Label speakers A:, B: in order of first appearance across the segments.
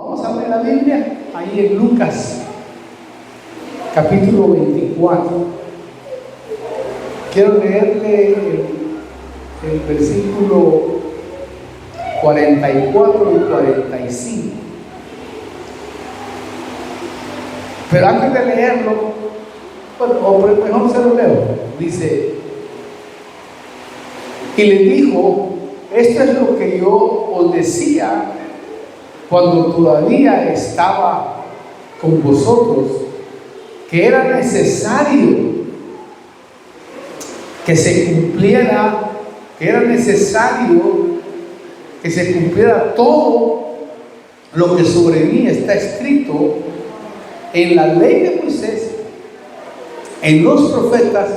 A: Vamos a abrir la Biblia ahí en Lucas, capítulo 24. Quiero leerle el versículo 44 y 45. Pero antes de leerlo, bueno, o mejor se lo leo. Dice, y le dijo: esto es lo que yo os decía cuando todavía estaba con vosotros, que era necesario que se cumpliera, todo lo que sobre mí está escrito en la ley de Moisés, en los profetas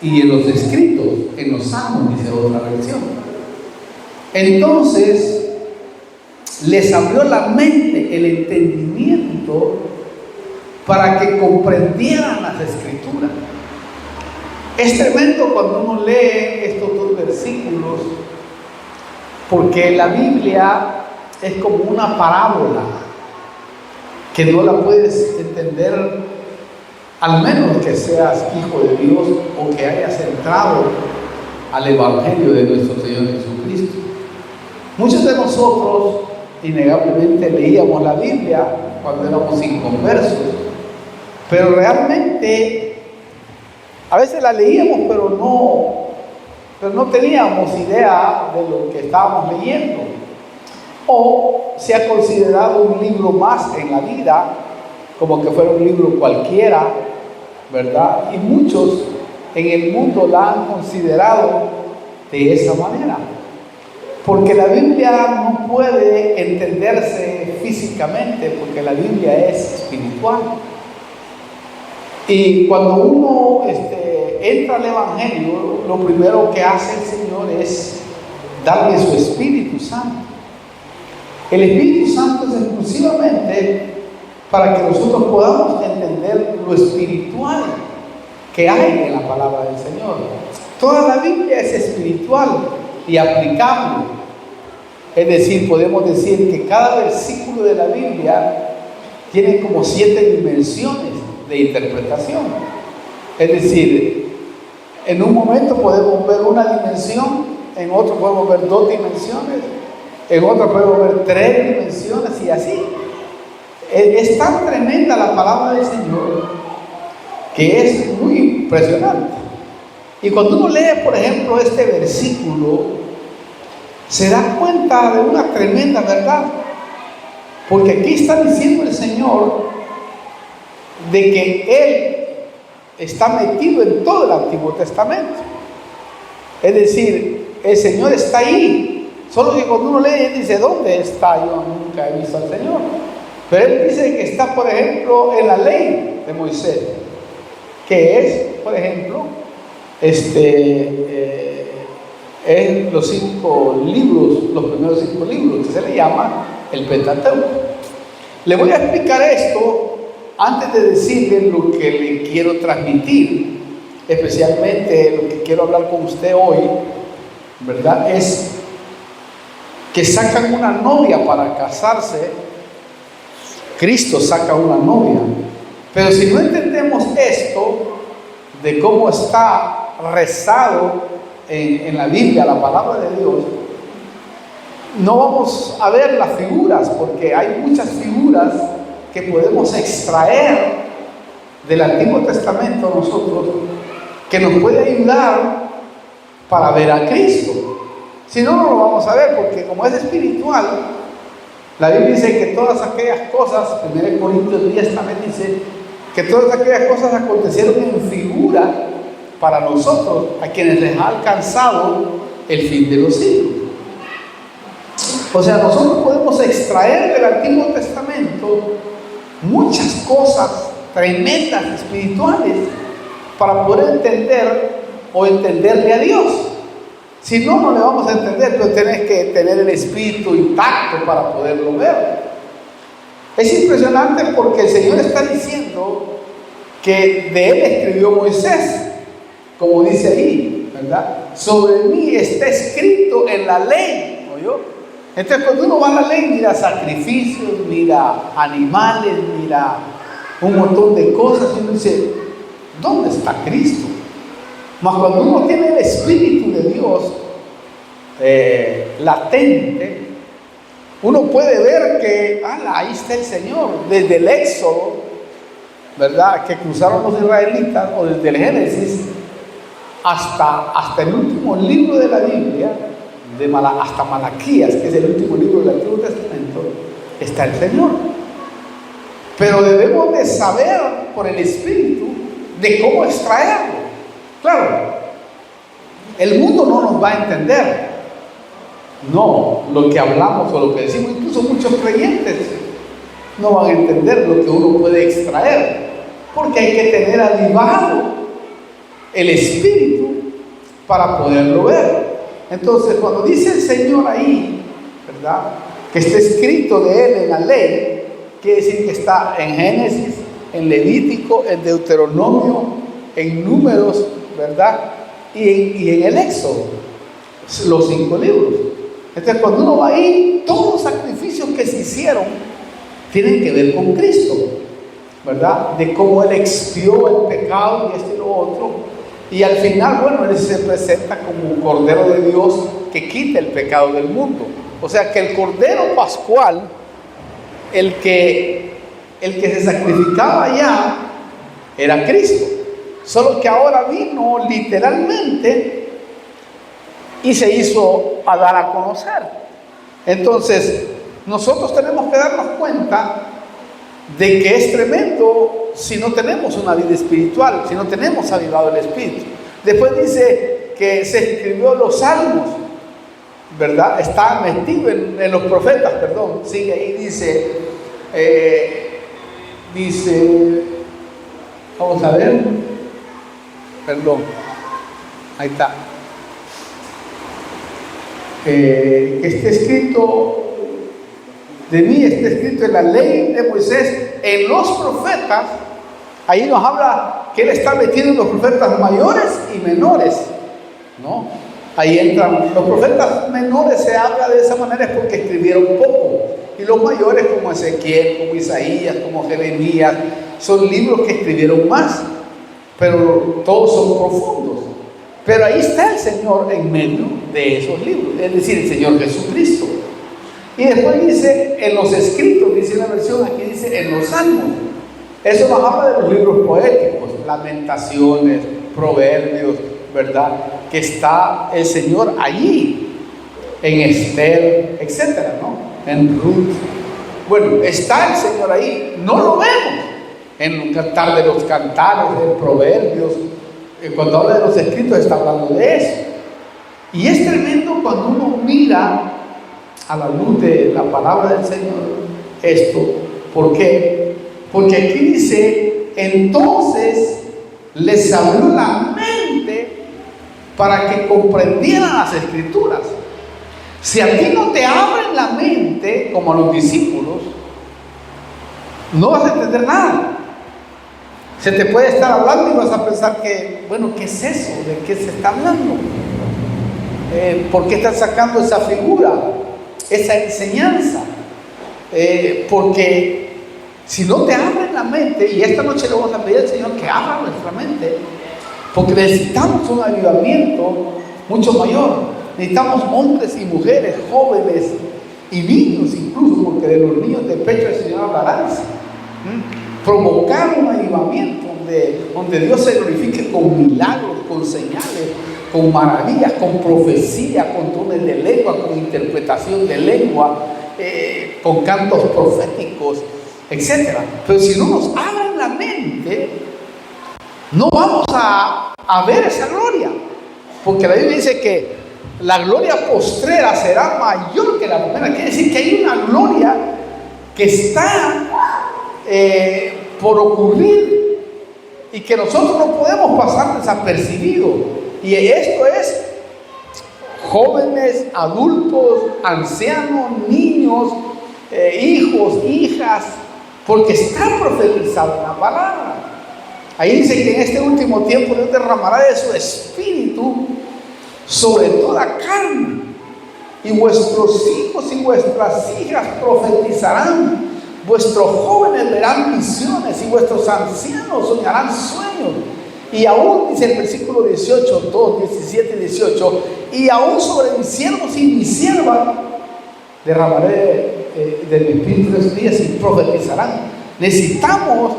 A: y en los escritos, en los salmos, dice otra versión. Entonces les abrió la mente, el entendimiento, para que comprendieran las escrituras. Es tremendo cuando uno lee estos dos versículos, porque la Biblia es como una parábola que no la puedes entender, al menos que seas hijo de Dios o que hayas entrado al Evangelio de nuestro Señor Jesucristo. Muchos de nosotros innegablemente leíamos la Biblia cuando éramos inconversos, pero realmente a veces la leíamos, pero no teníamos idea de lo que estábamos leyendo. O se ha considerado un libro más en la vida, como que fuera un libro cualquiera, ¿verdad? Y muchos en el mundo la han considerado de esa manera. Porque la Biblia no puede entenderse físicamente, porque la Biblia es espiritual. Y cuando uno entra al Evangelio, lo primero que hace el Señor es darle su Espíritu Santo. El Espíritu Santo es exclusivamente para que nosotros podamos entender lo espiritual que hay en la palabra del Señor. Toda la Biblia es espiritual y aplicable. Es decir, podemos decir que cada versículo de la Biblia tiene como 7 dimensiones de interpretación. Es decir, en un momento podemos ver una dimensión, en otro podemos ver 2 dimensiones, en otro podemos ver 3 dimensiones y así. Es tan tremenda la palabra del Señor que es muy impresionante. Y cuando uno lee, por ejemplo, este versículo, se da cuenta de una tremenda verdad, porque aquí está diciendo el Señor de que Él está metido en todo el Antiguo Testamento. Es decir, el Señor está ahí, solo que cuando uno lee, Él dice: ¿dónde está? Yo nunca he visto al Señor. Pero Él dice que está, por ejemplo, en la ley de Moisés, que es, por ejemplo, en los 5 libros, los primeros 5 libros, que se le llama el Pentateuco. Le voy a explicar esto antes de decirle lo que le quiero transmitir, especialmente lo que quiero hablar con usted hoy, ¿verdad? Es que sacan una novia para casarse. Cristo saca una novia, pero si no entendemos esto de cómo está rezado en la Biblia, la palabra de Dios, no vamos a ver las figuras, porque hay muchas figuras que podemos extraer del Antiguo Testamento nosotros, que nos puede ayudar para ver a Cristo. Si no, no lo vamos a ver, porque como es espiritual, la Biblia dice que todas aquellas cosas, 1 Corintios 10 también dice que todas aquellas cosas acontecieron en figura para nosotros, a quienes les ha alcanzado el fin de los siglos. O sea, nosotros podemos extraer del Antiguo Testamento muchas cosas tremendas, espirituales, para poder entender o entenderle a Dios. Si no, no le vamos a entender, pero tenés que tener el espíritu intacto para poderlo ver. Es impresionante porque el Señor está diciendo que de Él escribió Moisés, como dice ahí, ¿verdad? Sobre mí está escrito en la ley, ¿oyó? Entonces cuando uno va a la ley, mira sacrificios, mira animales, mira un montón de cosas, y uno dice, ¿dónde está Cristo? Mas cuando uno tiene el Espíritu de Dios latente, uno puede ver que ahí está el Señor, desde el Éxodo, ¿verdad?, que cruzaron los israelitas, o desde el Génesis hasta el último libro de la Biblia, hasta Malaquías, que es el último libro del Antiguo Testamento, está el Señor. Pero debemos de saber por el Espíritu de cómo extraerlo. Claro, el mundo no nos va a entender, no lo que hablamos o lo que decimos. Incluso muchos creyentes no van a entender lo que uno puede extraer, porque hay que tener avivado el Espíritu para poderlo ver. Entonces, cuando dice el Señor ahí, ¿verdad?, que está escrito de Él en la ley, quiere decir que está en Génesis, en Levítico, en Deuteronomio, en Números, ¿verdad?, y en el Éxodo, los 5 libros. Entonces, cuando uno va ahí, todos los sacrificios que se hicieron tienen que ver con Cristo, ¿verdad?, de cómo Él expió el pecado y esto y lo otro. Y al final, bueno, Él se presenta como un Cordero de Dios que quita el pecado del mundo. O sea que el Cordero Pascual, el que se sacrificaba allá, era Cristo. Solo que ahora vino literalmente y se hizo a dar a conocer. Entonces, nosotros tenemos que darnos cuenta de que es tremendo si no tenemos una vida espiritual, si no tenemos avivado el Espíritu. Después dice que se escribió los salmos, ¿verdad? Está metido en los profetas, perdón. Sigue ahí, dice, vamos a ver, perdón, ahí está. Que esté escrito de mí, está escrito en la ley de Moisés, en los profetas. Ahí nos habla que Él está metido en los profetas mayores y menores, ¿no? Ahí entran los profetas menores, se habla de esa manera es porque escribieron poco, y los mayores como Ezequiel, como Isaías, como Jeremías, son libros que escribieron más, pero todos son profundos. Pero ahí está el Señor en medio de esos libros, es decir, el Señor Jesucristo. Y después dice en los escritos, dice la versión, aquí dice en los salmos. Eso nos habla de los libros poéticos, Lamentaciones, Proverbios, ¿verdad? Que está el Señor allí, en Esther, etcétera, ¿no? En Ruth. Bueno, está el Señor ahí, no lo vemos en el Cantar de los Cantares, en Proverbios. Cuando habla de los escritos está hablando de eso. Y es tremendo cuando uno mira a la luz de la palabra del Señor esto. ¿Por qué? Porque aquí dice, entonces les abrió la mente para que comprendieran las Escrituras. Si a ti no te abren la mente, como a los discípulos, no vas a entender nada. Se te puede estar hablando y vas a pensar que, bueno, ¿qué es eso? ¿De qué se está hablando? ¿Por qué están sacando esa figura, esa enseñanza? Porque si no te abren la mente, y esta noche le vamos a pedir al Señor que abra nuestra mente, porque necesitamos un avivamiento mucho mayor. Necesitamos hombres y mujeres, jóvenes y niños incluso, porque de los niños de pecho el Señor hablará. Provocar un avivamiento donde Dios se glorifique con milagros, con señales, con maravillas, con profecía, con dones de lengua, con interpretación de lengua, con cantos proféticos, etc. Pero si no nos abren la mente, no vamos a ver esa gloria, porque la Biblia dice que la gloria postrera será mayor que la primera. Quiere decir que hay una gloria que está por ocurrir y que nosotros no podemos pasar desapercibido. Y esto es jóvenes, adultos, ancianos, niños, hijos, hijas, porque está profetizado en la palabra. Ahí dice que en este último tiempo Dios derramará de su espíritu sobre toda carne. y vuestros hijos y vuestras hijas profetizarán, vuestros jóvenes verán visiones y vuestros ancianos soñarán sueños. Y aún, dice el versículo 18, 2, 17 y 18, y aún sobre mis siervos y mi sierva derramaré de mi espíritu de días y profetizarán. Necesitamos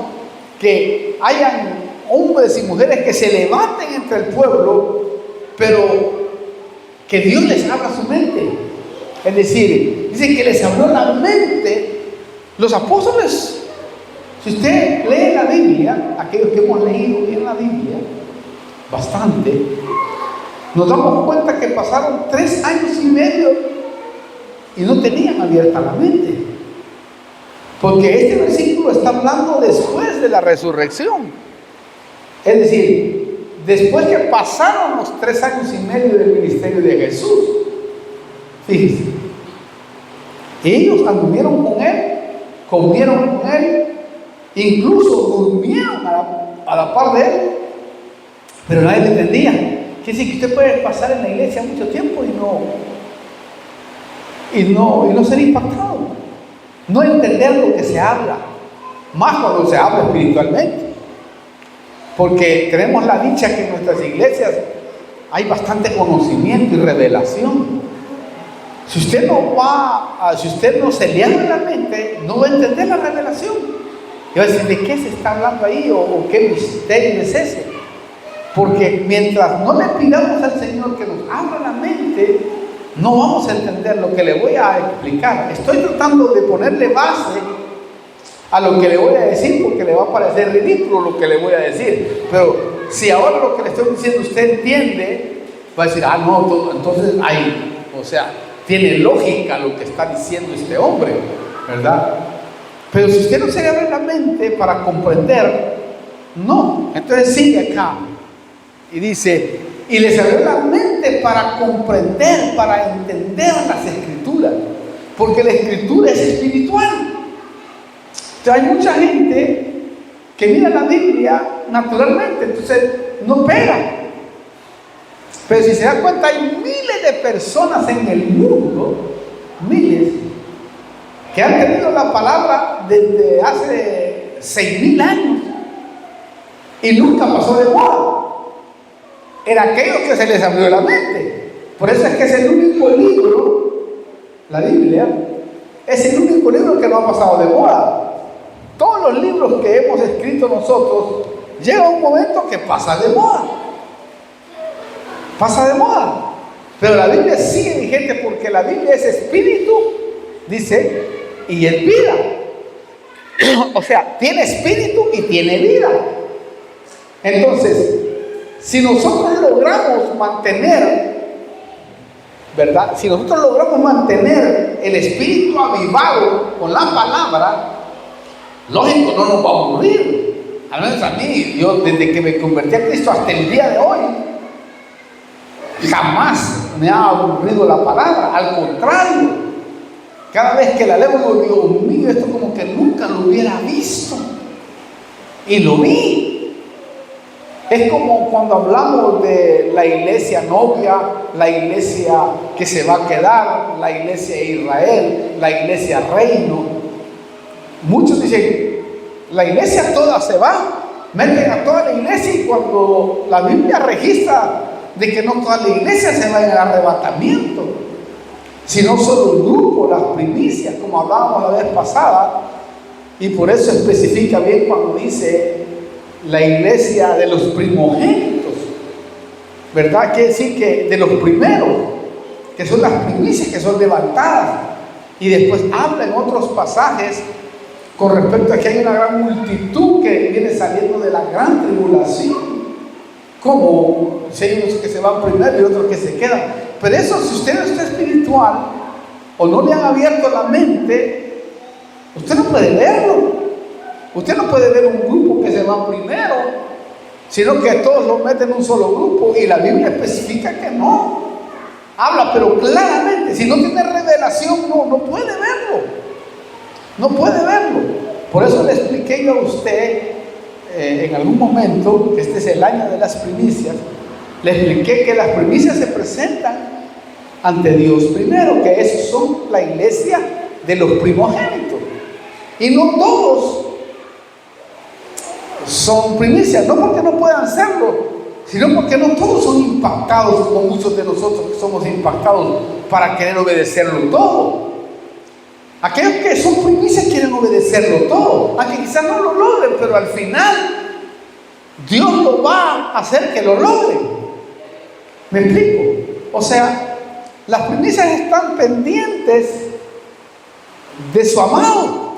A: que hayan hombres y mujeres que se levanten entre el pueblo, pero que Dios les abra su mente. Es decir, dice que les abrió la mente. Los apóstoles, si usted lee la Biblia, aquellos que hemos leído bien la Biblia, bastante, nos damos cuenta que pasaron 3 años y medio y no tenían abierta la mente. Porque este versículo está hablando después de la resurrección. Es decir, después que pasaron los 3 años y medio del ministerio de Jesús. Fíjense, ellos anduvieron con Él, comieron con Él, incluso durmieron a la par de Él, pero nadie le entendía. Quiere decir que usted puede pasar en la iglesia mucho tiempo y no ser impactado, no entender lo que se habla, más cuando se habla espiritualmente, porque tenemos la dicha que en nuestras iglesias hay bastante conocimiento y revelación. Si usted no se le abre la mente, no va a entender la revelación. Y va a decir, ¿de qué se está hablando ahí? ¿O qué misterio es ese? Porque mientras no le pidamos al Señor que nos abra la mente, no vamos a entender lo que le voy a explicar. Estoy tratando de ponerle base a lo que le voy a decir, porque le va a parecer ridículo lo que le voy a decir. Pero si ahora lo que le estoy diciendo usted entiende, va a decir, no, entonces ahí, o sea, tiene lógica lo que está diciendo este hombre, ¿verdad? Pero si usted no se le abre la mente para comprender, no. Entonces sigue acá y dice, y les abrió la mente para comprender, para entender las escrituras, porque la escritura es espiritual. Entonces hay mucha gente que mira la Biblia naturalmente, entonces no pega. Pero si se da cuenta, hay miles de personas en el mundo, miles, que han tenido la palabra desde hace 6,000 años y nunca pasó de moda. Era aquellos que se les abrió la mente. Por eso es que es el único libro, la Biblia, es el único libro que no ha pasado de moda. Todos los libros que hemos escrito nosotros, llega un momento que pasa de moda. Pasa de moda. Pero la Biblia sigue vigente porque la Biblia es espíritu, dice, y es vida. O sea, tiene espíritu y tiene vida. Entonces, si nosotros logramos mantener, ¿verdad? Si nosotros logramos mantener el espíritu avivado con la palabra, lógico, no nos va a aburrir. Al menos a mí, yo desde que me convertí a Cristo hasta el día de hoy, jamás me ha aburrido la palabra. Al contrario, cada vez que la leo digo, Dios mío, esto como que nunca lo hubiera visto. Y lo vi. Es como cuando hablamos de la iglesia novia, la iglesia que se va a quedar, la iglesia Israel, la iglesia reino. Muchos dicen, la iglesia toda se va, meten a toda la iglesia, y cuando la Biblia registra de que no toda la iglesia se va en el arrebatamiento, sino solo un grupo, las primicias, como hablábamos la vez pasada, y por eso especifica bien cuando dice la iglesia de los primogénitos, ¿verdad? Quiere decir que de los primeros, que son las primicias que son levantadas, y después habla en otros pasajes con respecto a que hay una gran multitud que viene saliendo de la gran tribulación, como si hay unos que se van primero y otros que se quedan. Pero eso, si usted no está espiritual o no le han abierto la mente, usted no puede verlo. Usted no puede ver un grupo que se va primero, sino que todos lo meten en un solo grupo, y la Biblia especifica que no. Habla, pero claramente, si no tiene revelación, no puede verlo. No puede verlo. Por eso le expliqué yo a usted en algún momento, que este es el año de las primicias, le expliqué que las primicias se presentan ante Dios primero, que esos son la iglesia de los primogénitos. Y no todos son primicias, no porque no puedan serlo, sino porque no todos son impactados como muchos de nosotros que somos impactados para querer obedecerlo todo. Aquellos que son primicias quieren obedecerlo todo, aunque quizás no lo logren, pero al final Dios lo va a hacer que lo logren. ¿Me explico? O sea, las primicias están pendientes de su amado.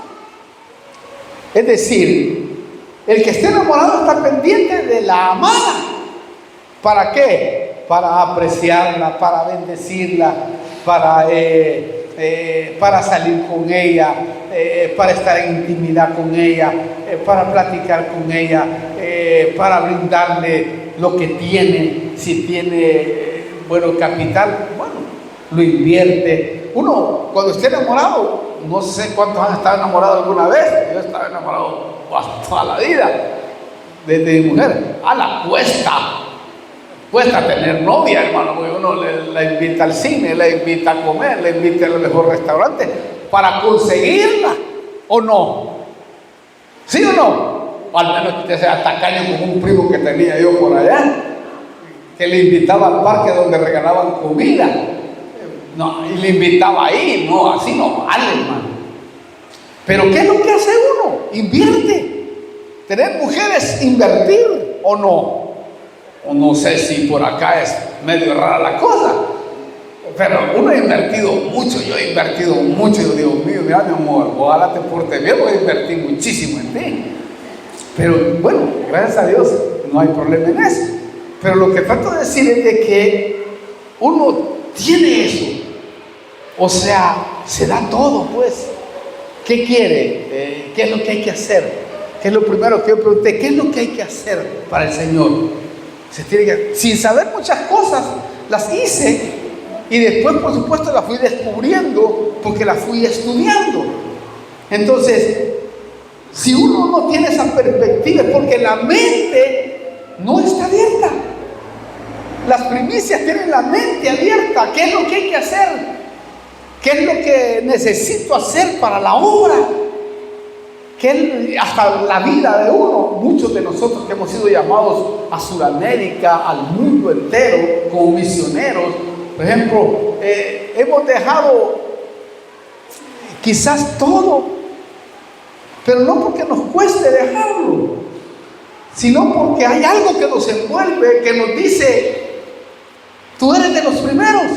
A: Es decir, el que esté enamorado está pendiente de la amada. ¿Para qué? Para apreciarla, para bendecirla, para salir con ella, para estar en intimidad con ella, para platicar con ella, para brindarle lo que tiene. Si tiene, capital, lo invierte. Uno, cuando esté enamorado, no sé cuántos han estado enamorados alguna vez. Yo estaba enamorado toda la vida de mi mujer. A la cuesta tener novia, hermano, porque uno la invita al cine, la invita a comer, la invita al mejor restaurante para conseguirla, ¿o no? ¿Sí o no? O al menos que usted sea tacaño como un primo que tenía yo por allá, que le invitaba al parque donde regalaban comida. No, y le invitaba ahí. No, así no vale, hermano. Pero ¿qué es lo que hace uno? Invierte. Tener mujeres, invertir o no. O no sé si por acá es medio rara la cosa, pero uno ha invertido mucho. Yo he invertido mucho. Yo digo, mira, mi amor, ojalá te portes bien, porque invertí muchísimo en ti. Pero bueno, gracias a Dios no hay problema en eso. Pero lo que trato de decir es de que uno tiene eso. O sea, se da todo, pues. ¿Qué quiere? ¿Qué es lo que hay que hacer? ¿Qué es lo primero que yo pregunté? ¿Qué es lo que hay que hacer para el Señor? Sin saber muchas cosas, las hice y después, por supuesto, las fui descubriendo porque las fui estudiando. Entonces, si uno no tiene esa perspectiva es porque la mente no está abierta. Las primicias tienen la mente abierta. ¿Qué es lo que hay que hacer? ¿Qué es lo que necesito hacer para la obra? Que hasta la vida de uno, muchos de nosotros que hemos sido llamados a Sudamérica, al mundo entero, como misioneros, por ejemplo, hemos dejado quizás todo, pero no porque nos cueste dejarlo, sino porque hay algo que nos envuelve, que nos dice, tú eres de los primeros.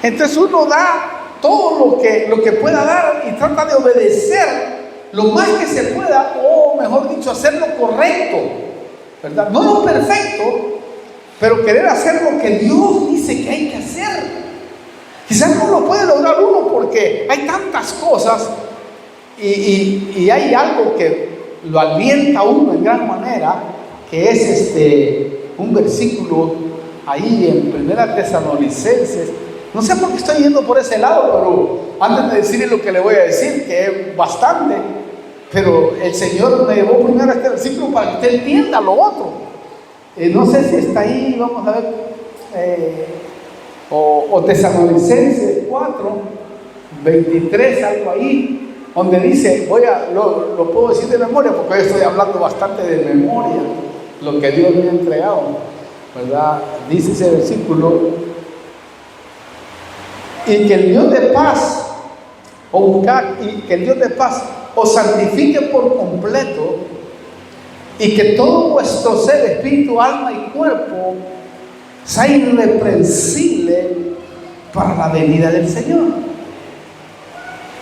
A: Entonces uno da todo lo que pueda dar y trata de obedecer lo más que se pueda, o mejor dicho, hacer lo correcto, ¿verdad? No lo perfecto, pero querer hacer lo que Dios dice que hay que hacer. Quizás no lo puede lograr uno porque hay tantas cosas y hay algo que lo alienta a uno en gran manera, que es un versículo ahí en 1 Tesalonicenses. No sé por qué estoy yendo por ese lado, pero antes de decirle lo que le voy a decir, que es bastante, pero el Señor me llevó primero a este versículo para que usted entienda lo otro. No sé si está ahí, vamos a ver, o Tesalonicenses 4, 23, algo ahí, donde dice, lo puedo decir de memoria, porque hoy estoy hablando bastante de memoria, lo que Dios me ha entregado, ¿verdad? Dice ese versículo, y que el Dios de paz, que el Dios de paz os santifique por completo, y que todo vuestro ser, espíritu, alma y cuerpo sea irreprensible para la venida del Señor.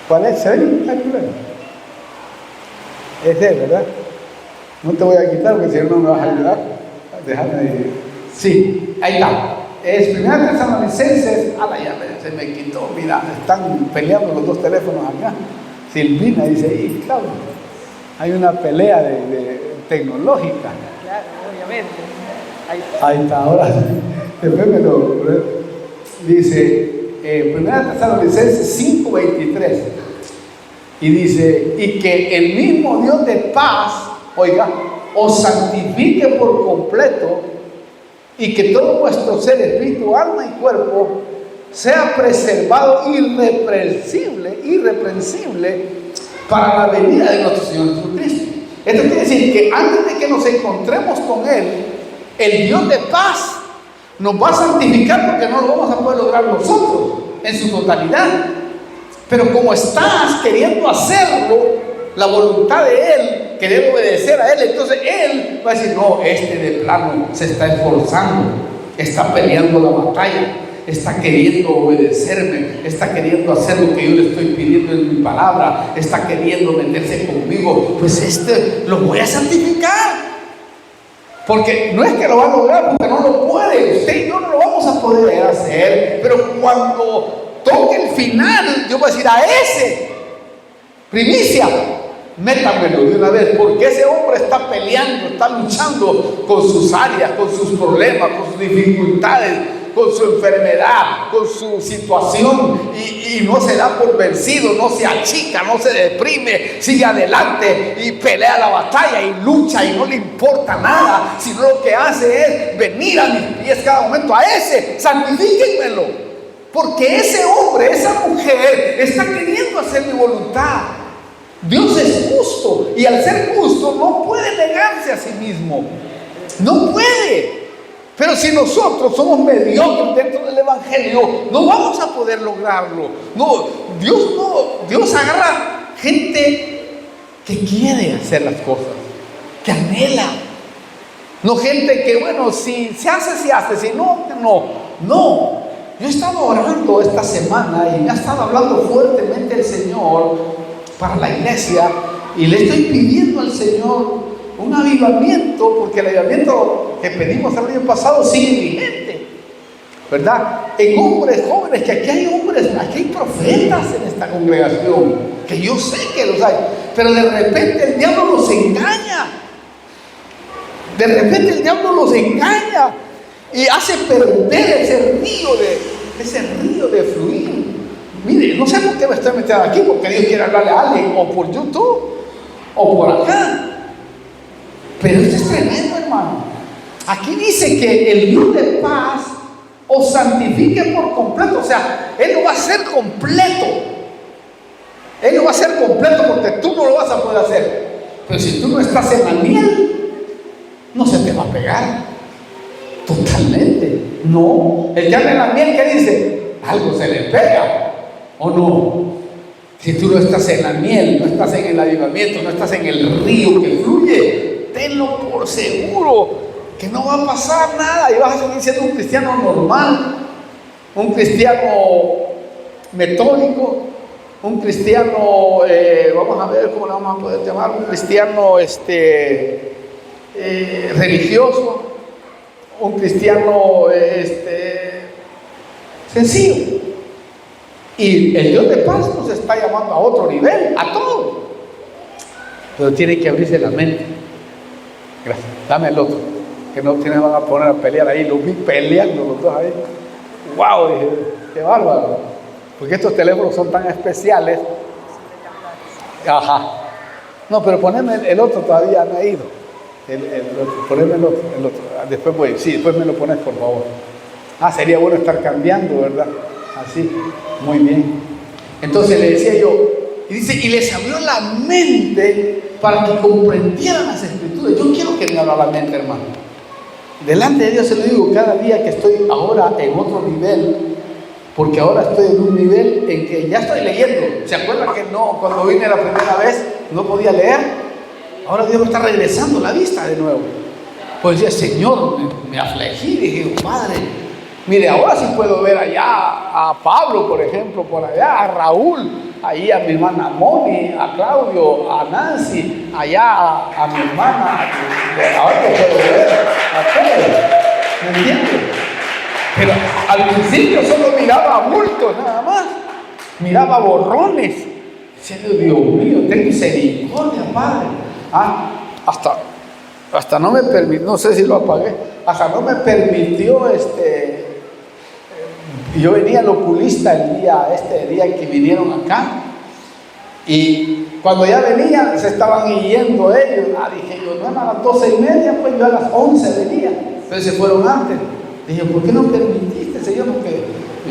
A: ¿Cuál es? ¿Se ve? Es él, ¿verdad? No te voy a quitar porque si no me vas a ayudar. Déjame ahí. Sí, ahí está. Es 1 Tesalonicenses. Ya se me quitó. Mira, están peleando los dos teléfonos acá. Silvina dice, y claro, hay una pelea de tecnológica.
B: Claro, obviamente.
A: Ahí está, ahora después me lo dice 1 Tesalonicenses 5:23 y dice, y que el mismo Dios de paz, oiga, os santifique por completo, y que todo vuestro ser, espíritu, alma y cuerpo sea preservado irreprensible para la venida de nuestro Señor Jesucristo. Esto quiere decir que antes de que nos encontremos con Él, el Dios de paz nos va a santificar, porque no lo vamos a poder lograr nosotros en su totalidad. Pero como estás queriendo hacerlo, la voluntad de Él, querer obedecer a Él, entonces Él va a decir: no, este de plano se está esforzando, está peleando la batalla, está queriendo obedecerme, está queriendo hacer lo que yo le estoy pidiendo en mi palabra, está queriendo meterse conmigo, pues lo voy a santificar. Porque no es que lo va a lograr, porque no lo puede. Usted y yo no lo vamos a poder hacer. Pero cuando toque el final, yo voy a decir: a ese, primicia, métamelo de una vez, porque ese hombre está peleando, está luchando con sus áreas, con sus problemas, con sus dificultades, con su enfermedad, con su situación, y no se da por vencido, no se achica, no se deprime, sigue adelante y pelea la batalla y lucha y no le importa nada, sino lo que hace es venir a mis pies cada momento. A ese, santifíquenmelo, porque ese hombre, esa mujer está queriendo hacer mi voluntad. Dios es justo, y al ser justo no puede negarse a sí mismo, no puede. Pero si nosotros somos mediocres dentro del Evangelio, no vamos a poder lograrlo. Dios agarra gente que quiere hacer las cosas, que anhela. No gente que, bueno, si se hace, si hace, si no, no. No. Yo he estado orando esta semana y me ha estado hablando fuertemente el Señor para la iglesia, y le estoy pidiendo al Señor un avivamiento, porque el avivamiento que pedimos el año pasado sigue vigente, ¿verdad? En hombres jóvenes, que aquí hay hombres, aquí hay profetas en esta congregación, que yo sé que los hay, pero de repente el diablo los engaña. De repente el diablo los engaña y hace perder ese río de fluir. Mire, no sé por qué me estoy metiendo aquí, porque Dios quiere hablarle a alguien, o por YouTube, o por acá. Pero esto es tremendo, hermano. Aquí dice que el Dios de paz os santifique por completo. O sea, Él lo va a hacer completo. Él lo va a hacer completo, porque tú no lo vas a poder hacer. Pero si tú no estás en la miel, no se te va a pegar. Totalmente. No. El que anda en la miel, ¿qué dice? Algo se le pega. ¿O no? Si tú no estás en la miel, no estás en el avivamiento, no estás en el río que fluye, tenlo por seguro que no va a pasar nada y vas a seguir siendo un cristiano normal, un cristiano metódico, un cristiano, vamos a ver cómo lo vamos a poder llamar, un cristiano religioso, un cristiano sencillo. Y el Dios de paz nos está llamando a otro nivel, a todos. Pero tiene que abrirse la mente. Gracias. Dame el otro, que no tienen, van a poner a pelear ahí. Los vi peleando los dos ahí. ¡Wow! Dije, qué bárbaro. Porque estos teléfonos son tan especiales. Ajá. No, pero poneme el otro, todavía no he ido. El otro, poneme el otro. Después voy. Sí, después me lo pones, por favor. Sería bueno estar cambiando, ¿verdad? Así, muy bien. Entonces le decía yo, y dice, y les abrió la mente para que comprendieran las escrituras. Yo quiero que me abra la mente, hermano. Delante de Dios se lo digo cada día, que estoy ahora en otro nivel, porque ahora estoy en un nivel en que ya estoy leyendo. ¿Se acuerdan que no, cuando vine la primera vez no podía leer? Ahora Dios me está regresando la vista de nuevo. Pues ya, Señor, me afligí, dije, Padre, mire, ahora sí puedo ver allá a Pablo, por ejemplo, por allá, a Raúl, ahí a mi hermana Moni, a Claudio, a Nancy, allá a mi hermana, ahora lo puedo ver, a todos, ¿me entiendes? Pero al principio solo miraba bultos nada más, miraba borrones. Decía, Dios mío, ten misericordia, Padre. Hasta no me permitió, no sé si lo apagué, hasta no me permitió yo venía al oculista el día en que vinieron acá, y cuando ya venían se estaban yendo ellos. Dije yo, no eran a las 12:30, pues yo a las 11 venía, entonces se fueron antes. Dije, ¿por qué no permitiste, Señor? Porque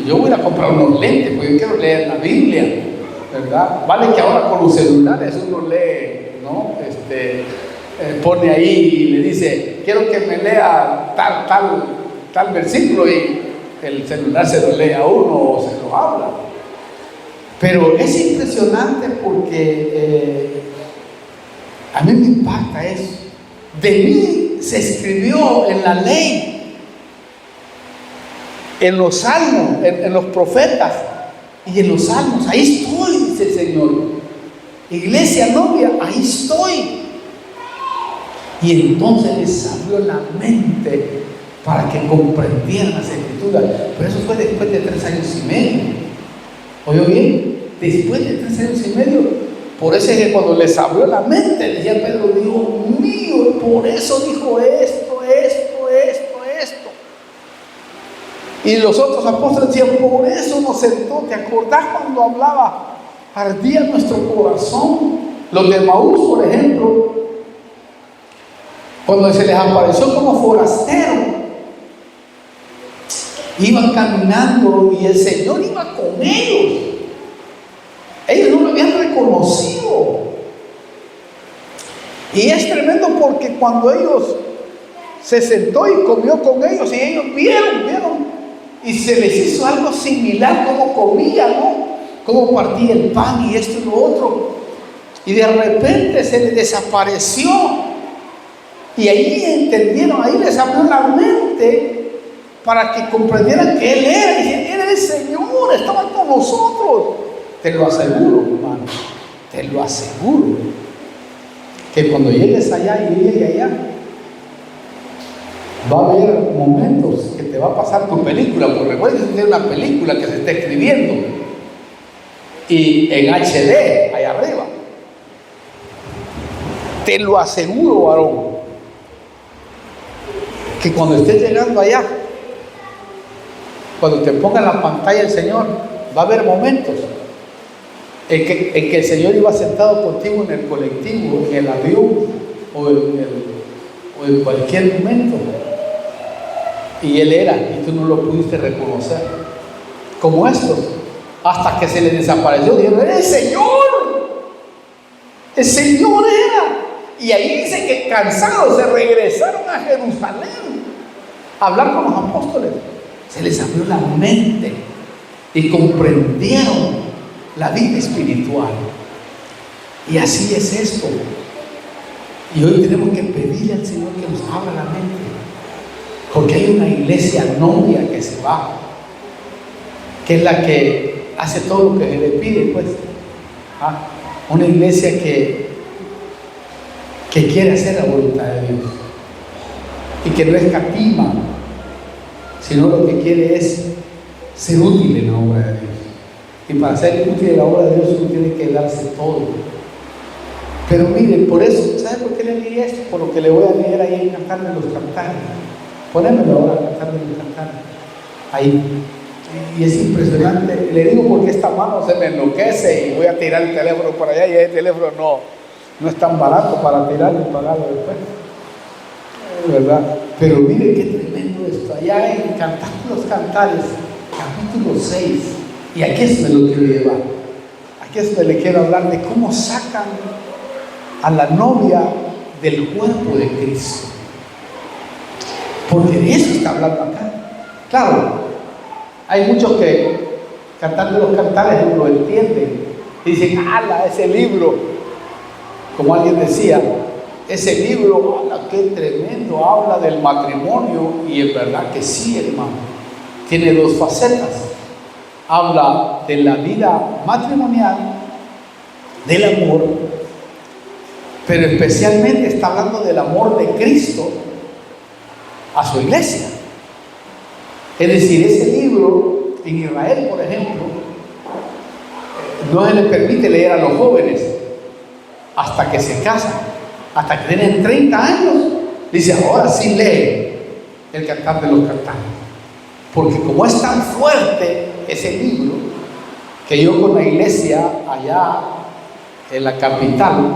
A: yo voy a comprar unos lentes, porque yo quiero leer la Biblia, ¿verdad? Vale que ahora con los celulares uno lee, ¿no? Pone ahí y le dice, quiero que me lea tal versículo, y el celular se lo lee a uno o se lo habla. Pero es impresionante porque a mí me impacta eso. De mí se escribió en la ley, en los salmos, en los profetas y en los salmos. Ahí estoy, dice el Señor. Iglesia novia, ahí estoy. Y entonces les abrió la mente para que comprendieran las Escrituras. Pero eso fue después de 3 años y medio. ¿Oyó bien? Después de 3 años y medio. Por eso es que cuando les abrió la mente, decía Pedro, Dios mío, por eso dijo esto. Y los otros apóstoles decían, por eso nos sentó. ¿Te acordás cuando hablaba? Ardía nuestro corazón. Los de Maús, por ejemplo, cuando se les apareció como forastero, iban caminando y el Señor iba con ellos. Ellos no lo habían reconocido. Y es tremendo porque cuando ellos se sentó y comió con ellos, y ellos vieron, y se les hizo algo similar, como comía, ¿no? Cómo partía el pan y esto y lo otro. Y de repente se les desapareció. Y ahí entendieron, ahí les abrió la mente para que comprendieran que Él era. Y era el Señor, estaba con nosotros. Te lo aseguro, hermano, te lo aseguro, que cuando llegues allá y llegues allá, va a haber momentos que te va a pasar tu película, porque recuerda que es una película que se está escribiendo y en HD, allá arriba. Te lo aseguro, varón, que cuando estés llegando allá, cuando te ponga en la pantalla el Señor, va a haber momentos en que el Señor iba sentado contigo en el colectivo, en el avión o en cualquier momento, y Él era, y tú no lo pudiste reconocer, como estos, hasta que se les desapareció. Dijeron, ¡era el Señor! ¡El Señor era! Y ahí dice que cansados se regresaron a Jerusalén a hablar con los apóstoles. Se les abrió la mente y comprendieron la vida espiritual. Y así es esto. Y hoy tenemos que pedirle al Señor que nos abra la mente, porque hay una iglesia novia que se va, que es la que hace todo lo que se le pide, pues. Una iglesia que quiere hacer la voluntad de Dios y que no escatima, sino lo que quiere es ser útil en la obra de Dios. Y para ser útil en la obra de Dios uno tiene que darse todo. Pero miren, por eso, ¿sabe por qué le leí esto? Por lo que le voy a leer ahí en Cantar de los Cantares. Ponémelo ahora, Cantar de los Cantares. Ahí. Y es impresionante. Le digo porque esta mano se me enloquece y voy a tirar el teléfono por allá, y el teléfono no es tan barato para tirarlo y pagarlo después, ¿verdad? Pero mire qué tremendo esto. Allá en Cantar de los Cantares, capítulo 6, y aquí es donde lo quiero llevar. Aquí es donde le quiero hablar de cómo sacan a la novia del cuerpo de Cristo, porque de eso está hablando acá. Claro, hay muchos que Cantando los Cantares no lo entienden, dicen, ¡ala, ese libro! Como alguien decía, ese libro, ¡ala, qué tremendo! Habla del matrimonio, y es verdad que sí, hermano, tiene dos facetas. Habla de la vida matrimonial, del amor, pero especialmente está hablando del amor de Cristo a su iglesia. Es decir, ese libro en Israel, por ejemplo, no se le permite leer a los jóvenes hasta que se casan, hasta que tienen 30 años. Dice, ahora sí lee el Cantar de los Cantares, porque como es tan fuerte ese libro, que yo con la iglesia allá en la capital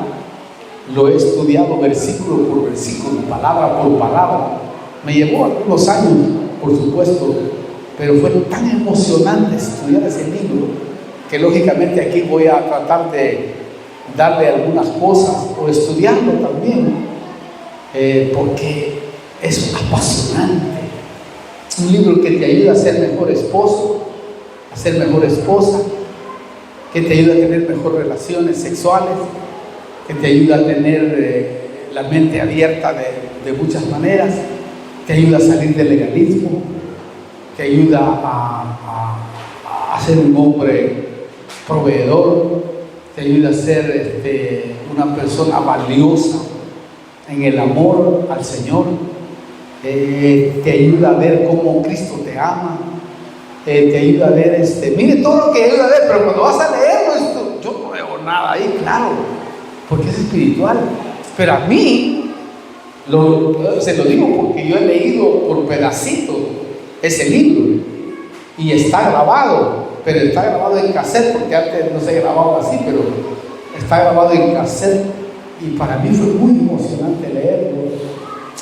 A: lo he estudiado versículo por versículo, palabra por palabra. Me llevó algunos años, por supuesto, pero fue tan emocionante estudiar ese libro que lógicamente aquí voy a tratar de darle algunas cosas o estudiarlo también, porque es apasionante. Un libro que te ayuda a ser mejor esposo, a ser mejor esposa, que te ayuda a tener mejores relaciones sexuales, que te ayuda a tener la mente abierta de muchas maneras, te ayuda a salir del legalismo, te ayuda a ser un hombre proveedor, te ayuda a ser una persona valiosa en el amor al Señor, te ayuda a ver cómo Cristo te ama, te ayuda a ver, mire todo lo que ayuda a ver, pero cuando vas a leerlo, yo no veo nada ahí, claro, porque es espiritual. Pero a mí, se lo digo porque yo he leído por pedacitos ese libro y está grabado, pero está grabado en cassette, porque antes no se grababa así, pero está grabado en cassette y para mí fue muy emocionante leerlo.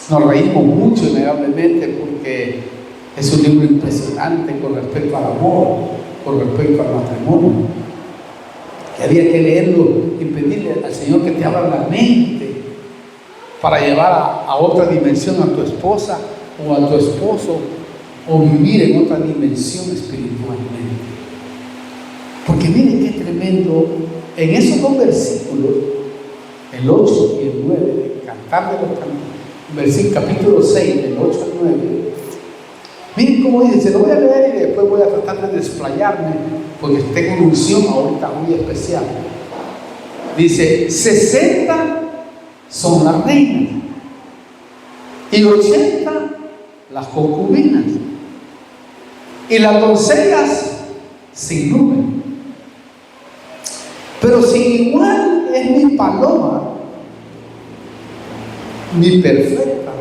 A: Nos reímos mucho innegablemente porque es un libro impresionante con respecto al amor, con respecto al matrimonio. Que había que leerlo y pedirle al Señor que te abra la mente para llevar a otra dimensión a tu esposa o a tu esposo, o vivir en otra dimensión espiritualmente. Porque miren qué tremendo, en esos dos versículos, el 8 y el 9, de Cantar de los Cantares, capítulo 6, del 8 al 9, miren cómo dice, se lo voy a leer y después voy a tratar de desplayarme, porque tengo una unción ahorita muy especial. Dice, 60 son las reinas y 80 las concubinas y las doncellas sin número. Pero sin igual es mi paloma, mi perfecta,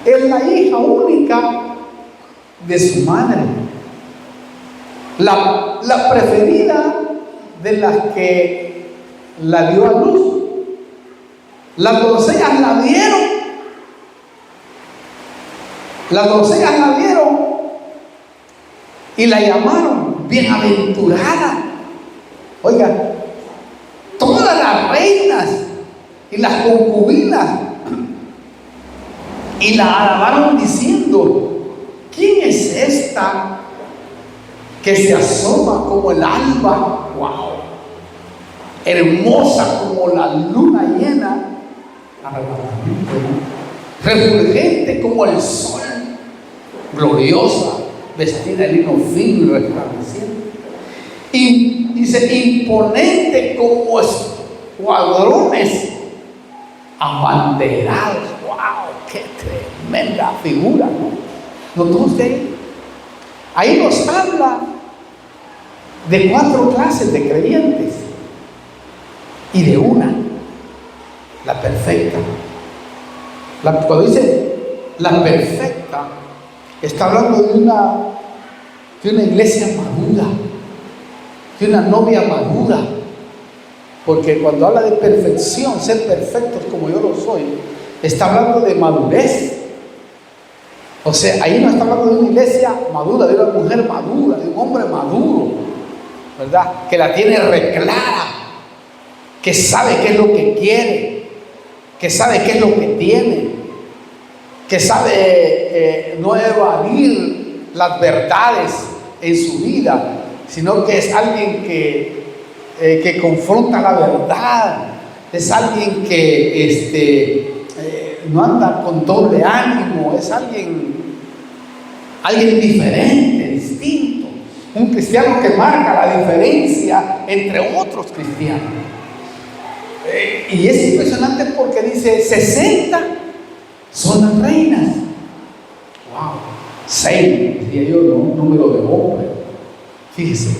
A: es la hija única de su madre, la preferida de las que la dio a luz. Las doncellas la vieron y la llamaron bienaventurada. Oiga, todas las reinas y las concubinas y la alabaron diciendo, ¿quién es esta que se asoma como el alba? ¡Wow! Hermosa como la luna llena, refulgente como el sol, gloriosa, vestida de lino fino y resplandeciente, y dice, imponente como escuadrones abanderados. ¡Wow! ¡Qué tremenda figura! ¿No? ¿Notó usted? Ahí nos habla de 4 clases de creyentes y de una, la perfecta. Cuando dice la perfecta, está hablando de una iglesia madura, de una novia madura, porque cuando habla de perfección, ser perfectos como yo lo soy, está hablando de madurez. O sea, ahí no está hablando de una iglesia madura, de una mujer madura, de un hombre maduro, ¿verdad? Que la tiene reclara, que sabe qué es lo que quiere, que sabe qué es lo que tiene, que sabe no evadir las verdades en su vida, sino que es alguien que confronta la verdad, es alguien que no anda con doble ánimo, es alguien diferente, distinto, un cristiano que marca la diferencia entre otros cristianos. Y es impresionante porque dice 60 son las reinas. Wow, 6 diría yo, ¿no? Un número de hombres. Fíjese,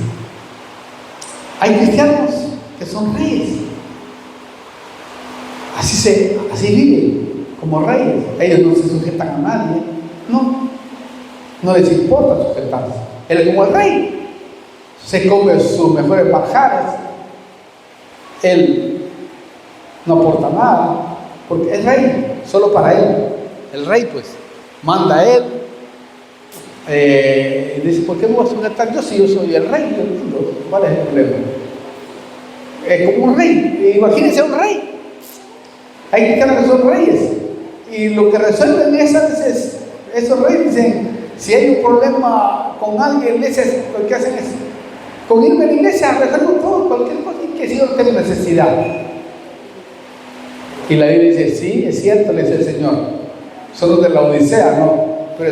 A: hay cristianos que son reyes, así viven como reyes. Ellos no se sujetan a nadie, no les importa sujetarse. Él, como el rey, se come sus mejores manjares, él no aporta nada, porque es rey, solo para él. El rey pues manda a él, Dice, ¿por qué me voy a sujetar yo si yo soy el rey del mundo? ¿Cuál es el problema? Es como un rey. Imagínense un rey. Hay cristianos que son reyes. Y lo que resuelven esos reyes dicen, si hay un problema con alguien, lo que hacen es, con irme a la iglesia, resuelvo todo, cualquier cosa que si yo no tengo necesidad. Y la Biblia dice, sí, es cierto, le dice el Señor. Son los de la Odisea, ¿no? Pero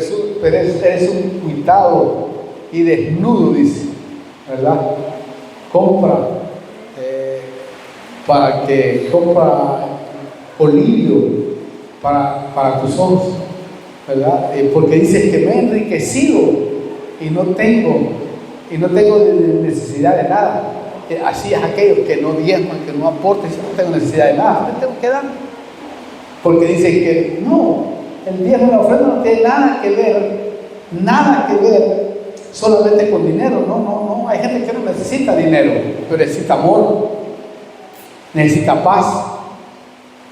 A: eres un cuitado y desnudo, dice, ¿verdad? Compra olivio para tus ojos, ¿verdad? Porque dices que me he enriquecido y no tengo necesidad de nada. Así es aquellos que no diezman, que no aporten, si no tengo necesidad de nada, me tengo que dar. Porque dicen que no, el diezmo y la ofrenda no tiene nada que ver solamente con dinero. No, hay gente que no necesita dinero, pero necesita amor, necesita paz,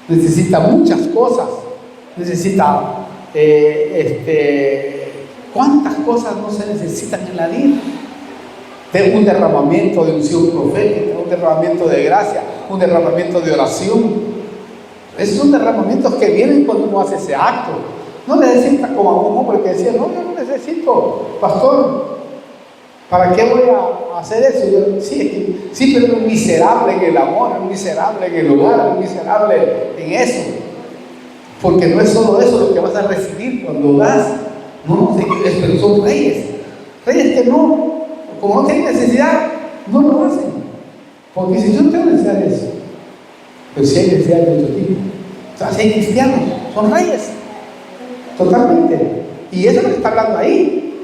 A: necesita muchas cosas, necesita ¿cuántas cosas no se necesitan en la vida? De un derramamiento de unción profética, un derramamiento de gracia, un derramamiento de oración. Esos son derramamientos que vienen cuando uno hace ese acto. No necesita como a un hombre que decía, no, yo no necesito, pastor, ¿para qué voy a hacer eso? Yo, sí, pero es miserable en el amor, es miserable en el hogar, es miserable en eso. Porque no es solo eso lo que vas a recibir cuando das. No, pero son reyes que no, como no tienen necesidad, no lo hacen. Porque si yo no tengo necesidad de eso, pero si hay necesidad de otro tipo. O sea, si hay cristianos, son reyes. Totalmente. Y eso es lo que está hablando ahí.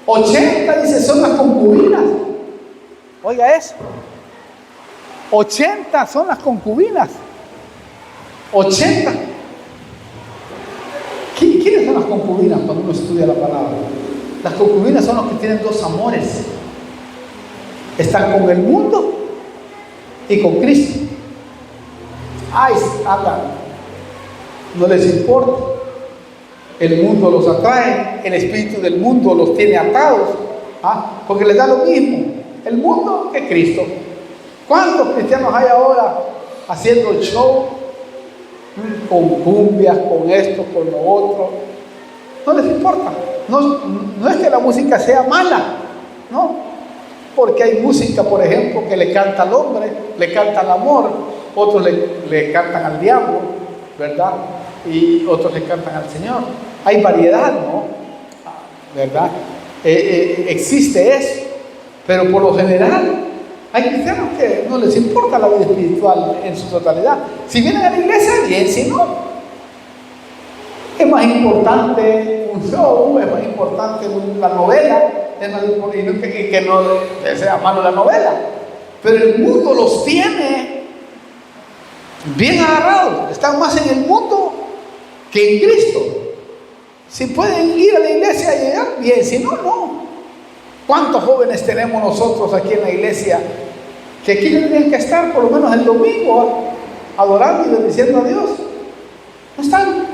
A: 80, dice, son las concubinas. Oiga eso. 80 son las concubinas. 80. ¿Quiénes son las concubinas cuando uno estudia la palabra? Las concubinas son los que tienen dos amores. Están con el mundo y con Cristo. No les importa. El mundo los atrae, el espíritu del mundo los tiene atados, porque les da lo mismo el mundo que Cristo. ¿Cuántos cristianos hay ahora haciendo show con cumbias, con esto, con lo otro? No les importa. No es que la música sea mala, no, porque hay música, por ejemplo, que le canta al hombre, le canta al amor, otros le cantan al diablo, ¿verdad? Y otros le cantan al Señor. Hay variedad, ¿no? ¿Verdad? Existe eso, pero por lo general hay cristianos que no les importa la vida espiritual en su totalidad. Si vienen a la iglesia, bien, si no, es más importante un show, es más importante la novela, es más importante que no sea malo la novela. Pero el mundo los tiene bien agarrados, están más en el mundo que en Cristo. Si pueden ir a la iglesia y llegar, bien, si no, no. ¿Cuántos jóvenes tenemos nosotros aquí en la iglesia que aquí tendrían que estar por lo menos el domingo adorando y bendiciendo a Dios? No están.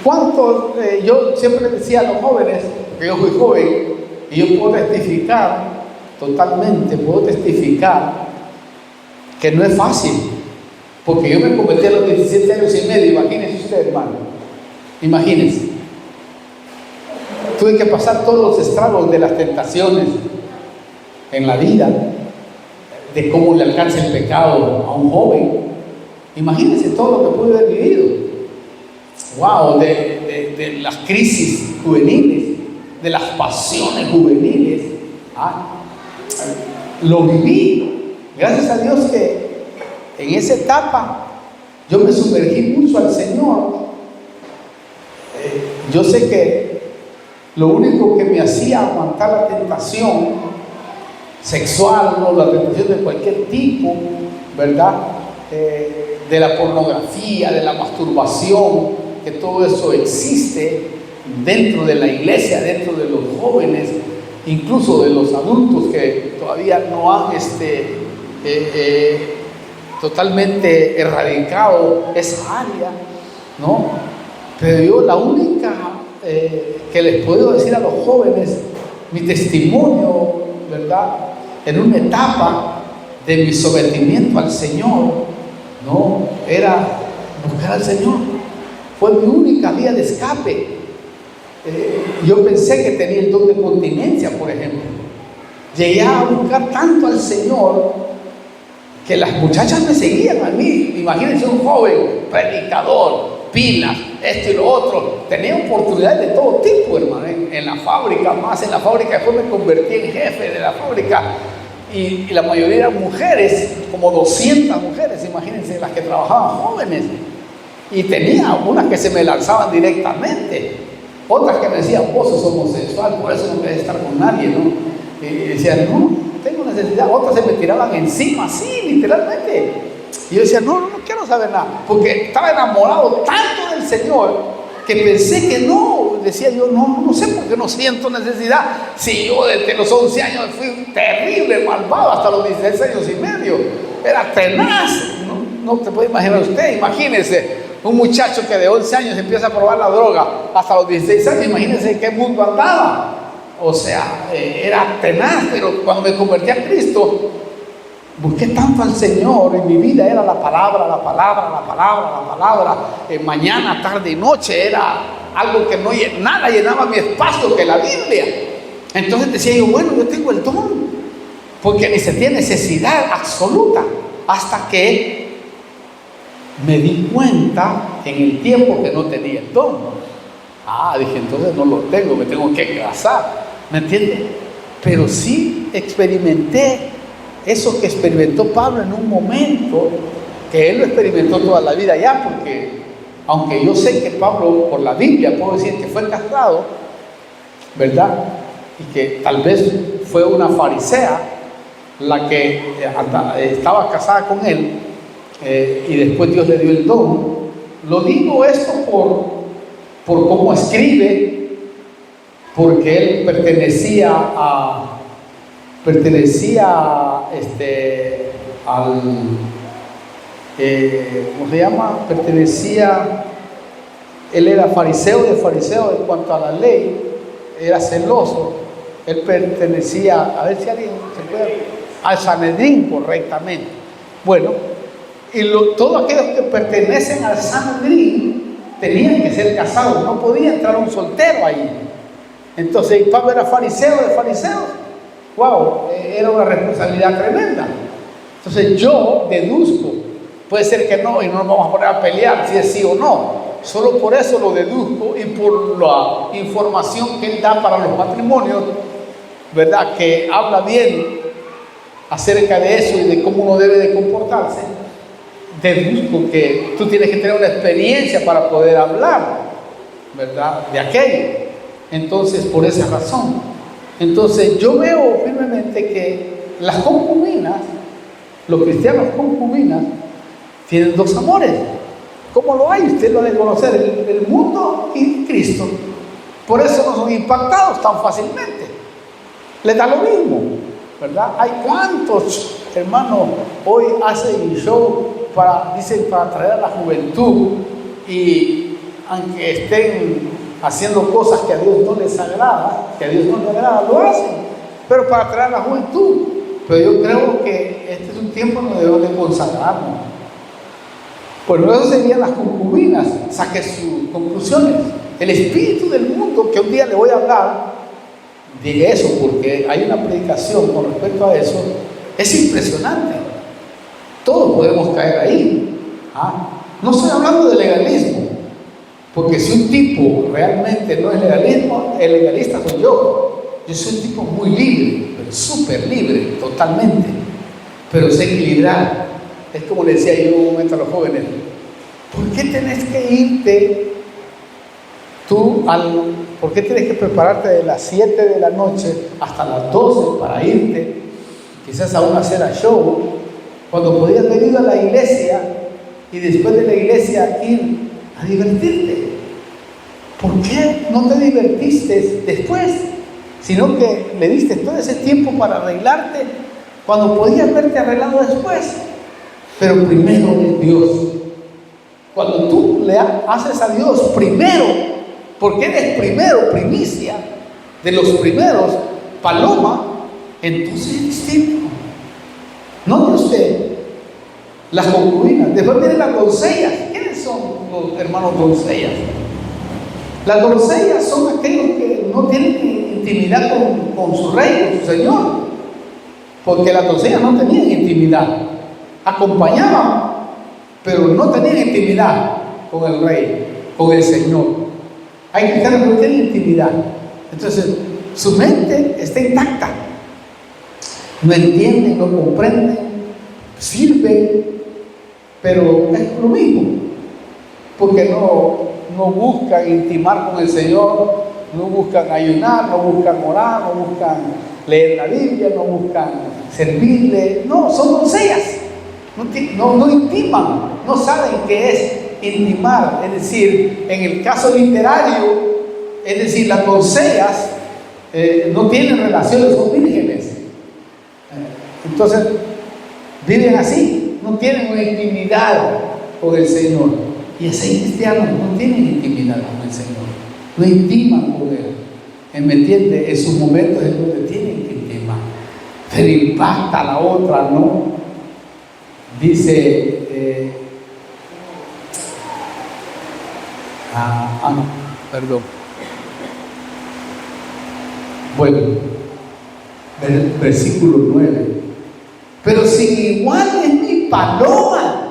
A: ¿Cuántos? Yo siempre les decía a los jóvenes, que yo fui joven, y yo puedo testificar, totalmente, puedo testificar que no es fácil, porque yo me convertí a los 17 años y medio, imagínense usted, hermano. Imagínense, tuve que pasar todos los estragos de las tentaciones en la vida, de cómo le alcanza el pecado a un joven. Imagínense todo lo que pude haber vivido. Wow, de las crisis juveniles, de las pasiones juveniles. Lo viví. Gracias a Dios que en esa etapa yo me sumergí mucho al Señor. Yo sé que lo único que me hacía aguantar la tentación sexual, o la tentación de cualquier tipo, ¿verdad? De la pornografía, de la masturbación, que todo eso existe dentro de la iglesia, dentro de los jóvenes, incluso de los adultos que todavía no han totalmente erradicado esa área, ¿no? Pero yo la única que les puedo decir a los jóvenes, mi testimonio, ¿verdad? En una etapa de mi sometimiento al Señor, no, era buscar al Señor. Fue mi única vía de escape. Yo pensé que tenía el don de continencia, por ejemplo. Llegué a buscar tanto al Señor que las muchachas me seguían a mí. Imagínense un joven predicador, pilas, esto y lo otro. Tenía oportunidades de todo tipo, hermano, en la fábrica, más en la fábrica. Después me convertí en jefe de la fábrica y la mayoría eran mujeres, como 200 mujeres, imagínense, las que trabajaban jóvenes. Y tenía unas que se me lanzaban directamente, otras que me decían, vos sos homosexual, por eso no querés estar con nadie, ¿no? Y decían, no, tengo necesidad. Otras se me tiraban encima, así, literalmente. Y yo decía, no quiero saber nada, porque estaba enamorado tanto del Señor que pensé que no. Decía yo, no sé por qué no siento necesidad. Si yo desde los 11 años fui terrible, malvado, hasta los 16 años y medio. Era tenaz. No te puede imaginar usted, imagínese. Un muchacho que de 11 años empieza a probar la droga hasta los 16 años, imagínense en qué mundo andaba. O sea, era tenaz, pero cuando me convertí a Cristo, busqué tanto al Señor. En mi vida era la palabra. Mañana, tarde y noche era algo que nada llenaba mi espacio que la Biblia. Entonces decía yo, bueno, yo tengo el don, porque ni sentía necesidad absoluta, hasta que me di cuenta en el tiempo que no tenía el don. Dije, entonces no lo tengo, me tengo que casar, ¿me entiendes? Pero sí experimenté eso que experimentó Pablo en un momento, que él lo experimentó toda la vida ya, porque aunque yo sé que Pablo, por la Biblia, puedo decir que fue casado, ¿verdad? Y que tal vez fue una farisea la que estaba casada con él, y después Dios le dio el don. Lo digo esto por cómo escribe, porque él pertenecía al ¿cómo se llama? Él era fariseo de fariseos en cuanto a la ley, era celoso. Él pertenecía, a ver si alguien se puede, al Sanedrín correctamente. Bueno, y todos aquellos que pertenecen al Sanedrín tenían que ser casados, no podía entrar un soltero ahí. Entonces Pablo era fariseo de fariseos. Wow, era una responsabilidad tremenda. Entonces yo deduzco, puede ser que no, y no nos vamos a poner a pelear si es sí o no, solo por eso lo deduzco, y por la información que él da para los matrimonios, ¿verdad? Que habla bien acerca de eso y de cómo uno debe de comportarse. Deduzco que tú tienes que tener una experiencia para poder hablar, ¿verdad?, de aquello. Entonces, por esa razón. Entonces, yo veo firmemente que las concubinas, los cristianos concubinas, tienen dos amores. ¿Cómo lo hay? Usted lo debe conocer, el mundo y Cristo. Por eso no son impactados tan fácilmente. Les da lo mismo, ¿verdad? Hay cuantos hermanos hoy hacen show dicen para atraer a la juventud, y aunque estén haciendo cosas que a Dios no les agrada, lo hacen, pero para atraer a la juventud. Pero yo creo que este es un tiempo donde debemos de consagrarnos. Pues luego serían las concubinas. Saque sus conclusiones. El espíritu del mundo, que un día le voy a hablar de eso, porque hay una predicación con respecto a eso, es impresionante. Todos podemos caer ahí. No estoy hablando de legalismo, porque si un tipo realmente no es legalismo, el legalista soy yo. Yo soy un tipo muy libre, pero súper libre, totalmente, pero sé equilibrar. Es como le decía yo un momento a los jóvenes: ¿por qué tenés que irte por qué tienes que prepararte de las 7 de la noche hasta las 12 para irte quizás a una cena show, cuando podías venir a la iglesia y después de la iglesia ir a divertirte? ¿Por qué no te divertiste después, sino que le diste todo ese tiempo para arreglarte cuando podías verte arreglado después? Pero primero es Dios. Cuando tú le haces a Dios primero porque eres primero, primicia de los primeros, paloma, entonces es distinto. Note usted, las concubinas, después vienen las doncellas. ¿Quiénes son los hermanos doncellas? Las doncellas son aquellos que no tienen intimidad con su rey, con su señor, porque las doncellas no tenían intimidad, acompañaban, pero no tenían intimidad con el rey, con el señor. Hay cristianos que no tienen intimidad, entonces su mente está intacta, no entienden, no comprenden, sirven, pero es lo mismo, porque no buscan intimar con el Señor, no buscan ayunar, no buscan orar, no buscan leer la Biblia, no buscan servirle, no, son doncellas, no intiman, no saben qué es intimar, es decir, en el caso literario, es decir, las doncellas no tienen relaciones, son vírgenes, entonces viven así, no tienen una intimidad con el Señor. Y así cristianos no tienen intimidad con el Señor, no intiman con Él. ¿Me entiende? En sus momentos es donde tienen que intimar, pero impacta a la otra, ¿no? Dice, no, perdón. Bueno, versículo 9. Pero sin igual es mi paloma,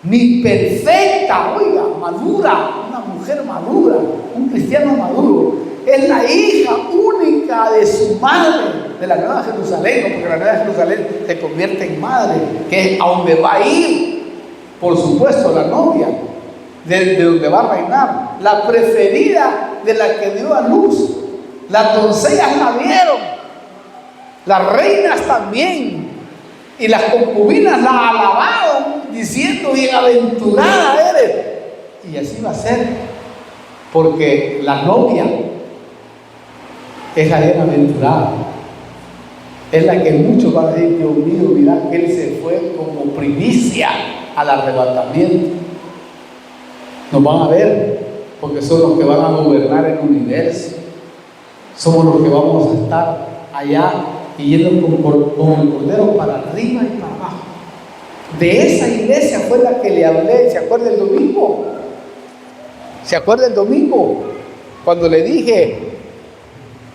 A: mi perfecta, oiga, madura, una mujer madura, un cristiano maduro, es la hija única de su madre, de la Nueva Jerusalén, ¿no? Porque la Nueva Jerusalén se convierte en madre, que es a donde va a ir, por supuesto, la novia, de donde va a reinar, la preferida de la que dio a luz. Las doncellas la vieron, las reinas también, y las concubinas la alabaron, diciendo: bienaventurada eres. Y así va a ser, porque la novia es la bienaventurada, es la que muchos van a decir: Dios mío, mira que él se fue como primicia al arrebatamiento. Nos van a ver, porque son los que van a gobernar el universo, somos los que vamos a estar allá y yendo con el cordero para arriba y para abajo. De esa iglesia fue la que le hablé. ¿Se acuerda el domingo? ¿Se acuerda el domingo? Cuando le dije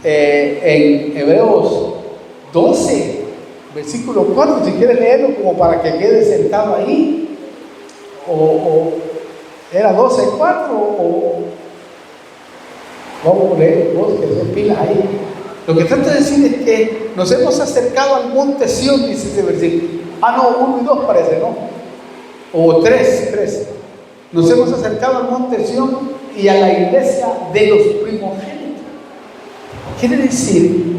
A: en Hebreos 12, versículo 4, si quieres leerlo como para que quede sentado ahí, o era 12, 4, o vamos a leer vos que son pilas ahí. Lo que trato de decir es que nos hemos acercado al monte Sión, dice ese versículo. No, 1 y 2 parece, ¿no? O 3. Nos hemos acercado al monte Sión y a la iglesia de los primogénitos. Quiere decir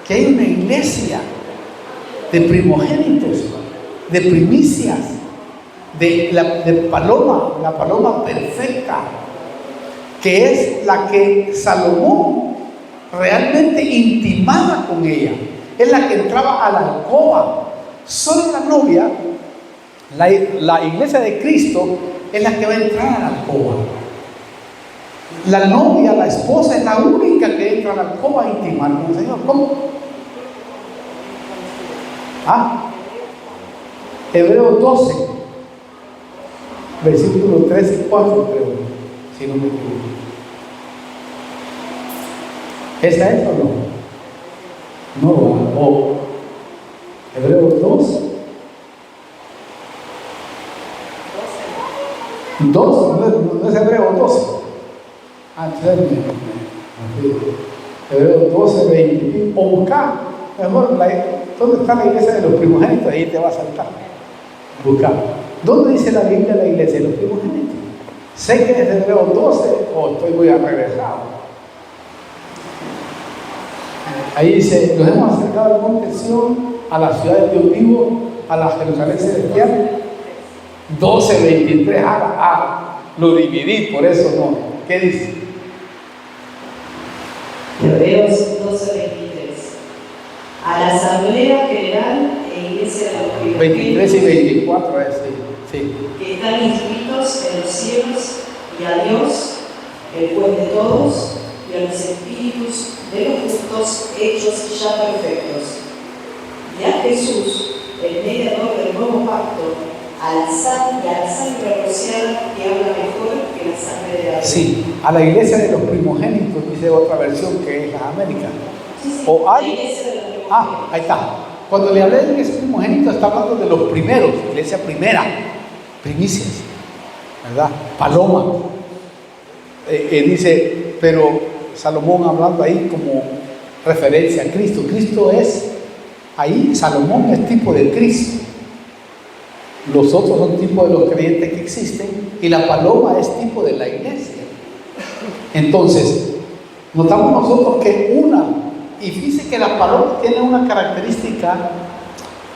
A: que hay una iglesia de primogénitos, de primicias, de paloma, la paloma perfecta, que es la que Salomón realmente intimaba con ella, es la que entraba a la alcoba. Solo la novia, la iglesia de Cristo, es la que va a entrar a la alcoba. La novia, la esposa, es la única que entra a la alcoba a intimar con el Señor. ¿Cómo? Hebreos 12, versículo 3 y 4, creo, si no me equivoco. ¿Esa es o no? No, Hebreos 2. 2, no es Hebreos 12. Entonces Hebreos 12, 20. O buscar, mejor, ¿dónde está la iglesia de los primogénitos? Ahí te va a saltar. Buscar. ¿Dónde dice la Biblia la iglesia de los primogénitos? Sé que es Hebreos 12 o estoy muy arreglado. Ahí dice: nos hemos acercado al monte Sión, a la ciudad de Dios vivo, a la Jerusalén celestial. 12, 23, lo dividí, por eso no. ¿Qué dice?
B: Hebreos 12, 23. A la asamblea general e iglesia de los primogénitos,
A: 23 y 24, sí.
B: que están inscritos en los cielos, y a Dios, el juez de todo, todos y a los espíritus de los justos hechos ya perfectos. Y a Jesús, el mediador del nuevo pacto, a la sangre rociada que habla mejor que la sangre de Abel.
A: Sí, a la iglesia de los primogénitos, dice otra versión que es la América.
B: Sí,
A: O
B: la
A: hay-
B: iglesia de los primogénitos.
A: ahí está. Cuando le hablé de iglesia primogénito, está hablando de los primeros, iglesia primera, primicias, ¿verdad? Paloma. Dice, pero Salomón hablando ahí como referencia a Cristo. Cristo es, ahí Salomón es tipo de Cristo. Los otros son tipo de los creyentes que existen y la paloma es tipo de la iglesia. Entonces, notamos nosotros que y fíjense que la paloma tiene una característica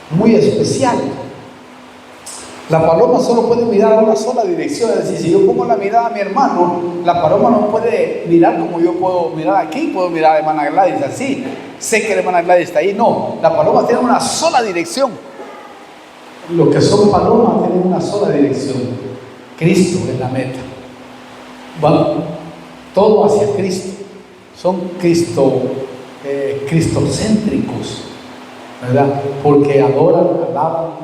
A: muy especial. La paloma solo puede mirar a una sola dirección, es decir, si yo pongo la mirada a mi hermano, la paloma no puede mirar como yo puedo mirar aquí, puedo mirar a la hermana Gladys así, sé que la hermana Gladys está ahí, no, la paloma tiene una sola dirección. Los que son palomas tienen una sola dirección, Cristo es la meta. Bueno, todo hacia Cristo, son cristocéntricos, ¿verdad? Porque adoran, alaban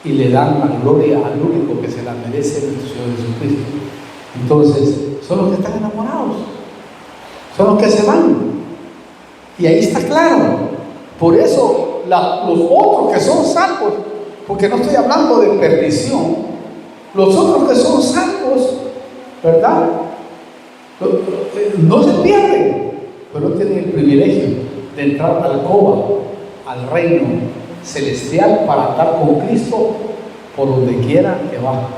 A: y le dan la gloria al único que se la merece, nuestro Señor Jesucristo. Entonces, son los que están enamorados, son los que se van. Y ahí está claro. Por eso, los otros que son salvos, porque no estoy hablando de perdición, los otros que son salvos, ¿verdad? No se pierden, pero no tienen el privilegio de entrar al alcoba, al reino celestial para estar con Cristo por donde quiera que va.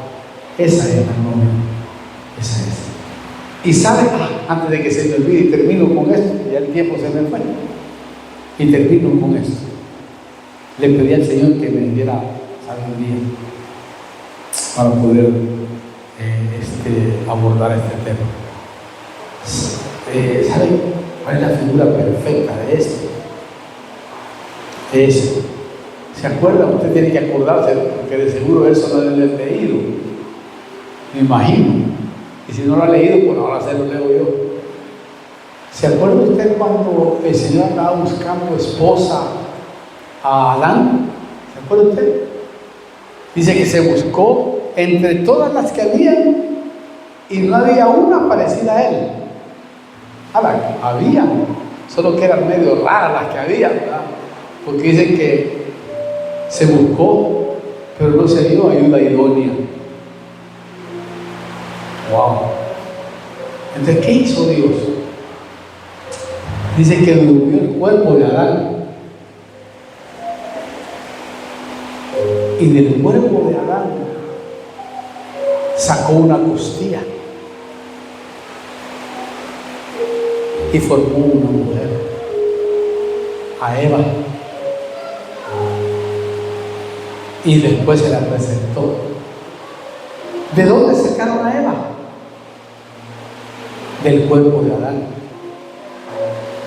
A: Esa es la novia, esa es. Y sabe, antes de que se me olvide, y termino con esto, ya el tiempo se me fue, y termino con esto. Le pedí al Señor que me diera sabiduría para poder abordar este tema. ¿Sabe cuál es la figura perfecta de esto? ¿Se acuerda? Usted tiene que acordarse, porque de seguro eso no lo he leído, me imagino. Y si no lo ha leído, pues ahora se lo leo yo. ¿Se acuerda usted cuando el Señor andaba buscando esposa a Adán? ¿Se acuerda usted? Dice que se buscó entre todas las que había y no había una parecida a él. Había, solo que eran medio raras las que había, ¿verdad? Porque dice que se buscó, pero no se dio ayuda idónea. Wow. Entonces, ¿qué hizo Dios? Dice que durmió el cuerpo de Adán. Y del cuerpo de Adán sacó una costilla y formó una mujer, a Eva. Y después se la presentó. ¿De dónde sacaron a Eva? Del cuerpo de Adán.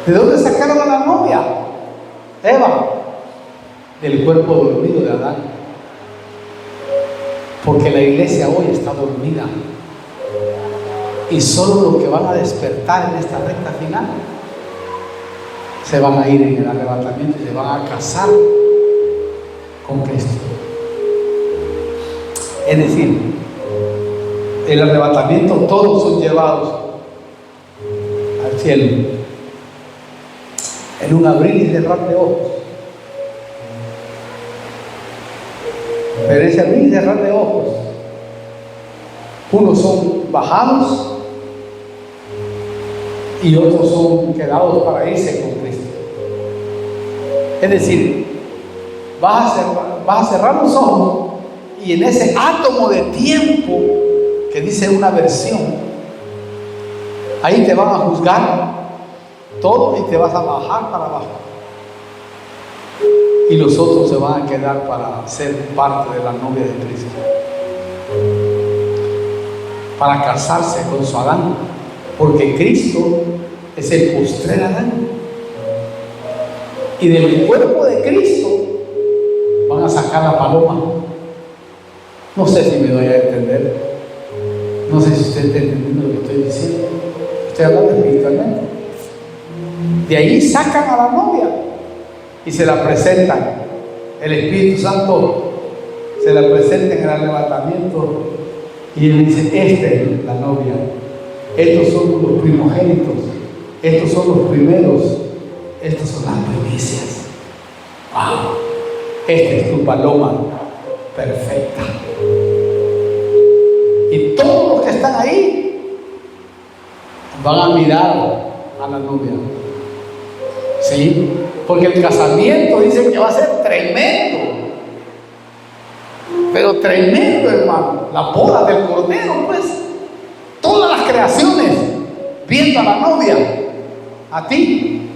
A: ¿De dónde sacaron a la novia? Eva. Del cuerpo dormido de Adán. Porque la iglesia hoy está dormida. Y solo los que van a despertar en esta recta final se van a ir en el arrebatamiento y se van a casar con Cristo. Es decir, el arrebatamiento todos son llevados al cielo en un abrir y cerrar de ojos. Pero ese abrir y cerrar de ojos, unos son bajados y otros son quedados para irse con Cristo. Es decir, vas a cerrar los ojos y en ese átomo de tiempo que dice una versión, ahí te van a juzgar todo y te vas a bajar para abajo. Y los otros se van a quedar para ser parte de la novia de Cristo, para casarse con su Adán, porque Cristo es el postrer Adán. Y del cuerpo de Cristo van a sacar la paloma. No sé si me doy a entender. No sé si usted está entendiendo lo que estoy diciendo. Estoy hablando espiritualmente. De ahí sacan a la novia y se la presentan. El Espíritu Santo se la presenta en el arrebatamiento y él dice: esta es la novia, estos son los primogénitos, estos son los primeros, estas son las primicias. ¡Wow! Esta es tu paloma perfecta. Y todos los que están ahí van a mirar a la novia. ¿Sí? Porque el casamiento dice que va a ser tremendo. Pero tremendo, hermano. La boda del Cordero, pues. Todas las creaciones viendo a la novia, a ti